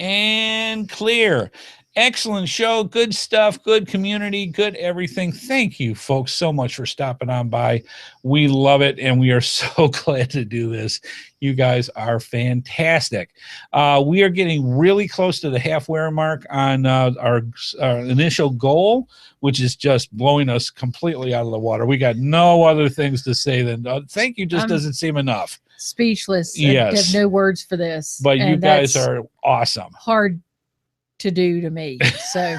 A: And clear. Excellent show. Good stuff. Good community. Good everything. Thank you, folks, so much for stopping on by. We love it, and we are so glad to do this. You guys are fantastic. We are getting really close to the halfway mark on our initial goal, which is just blowing us completely out of the water. We got no other things to say than thank you just doesn't seem enough.
C: Speechless.
A: Yes.
C: I have no words for this.
A: But you guys are awesome.
C: Hard to do to me. So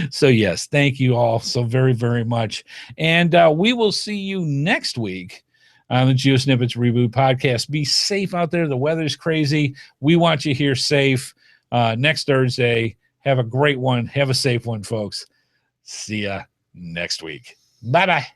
A: so yes, thank you all so very, very much. And we will see you next week on the GeoSnippits Reboot Podcast. Be safe out there. The weather's crazy. We want you here safe next Thursday. Have a great one. Have a safe one, folks. See ya next week. Bye-bye.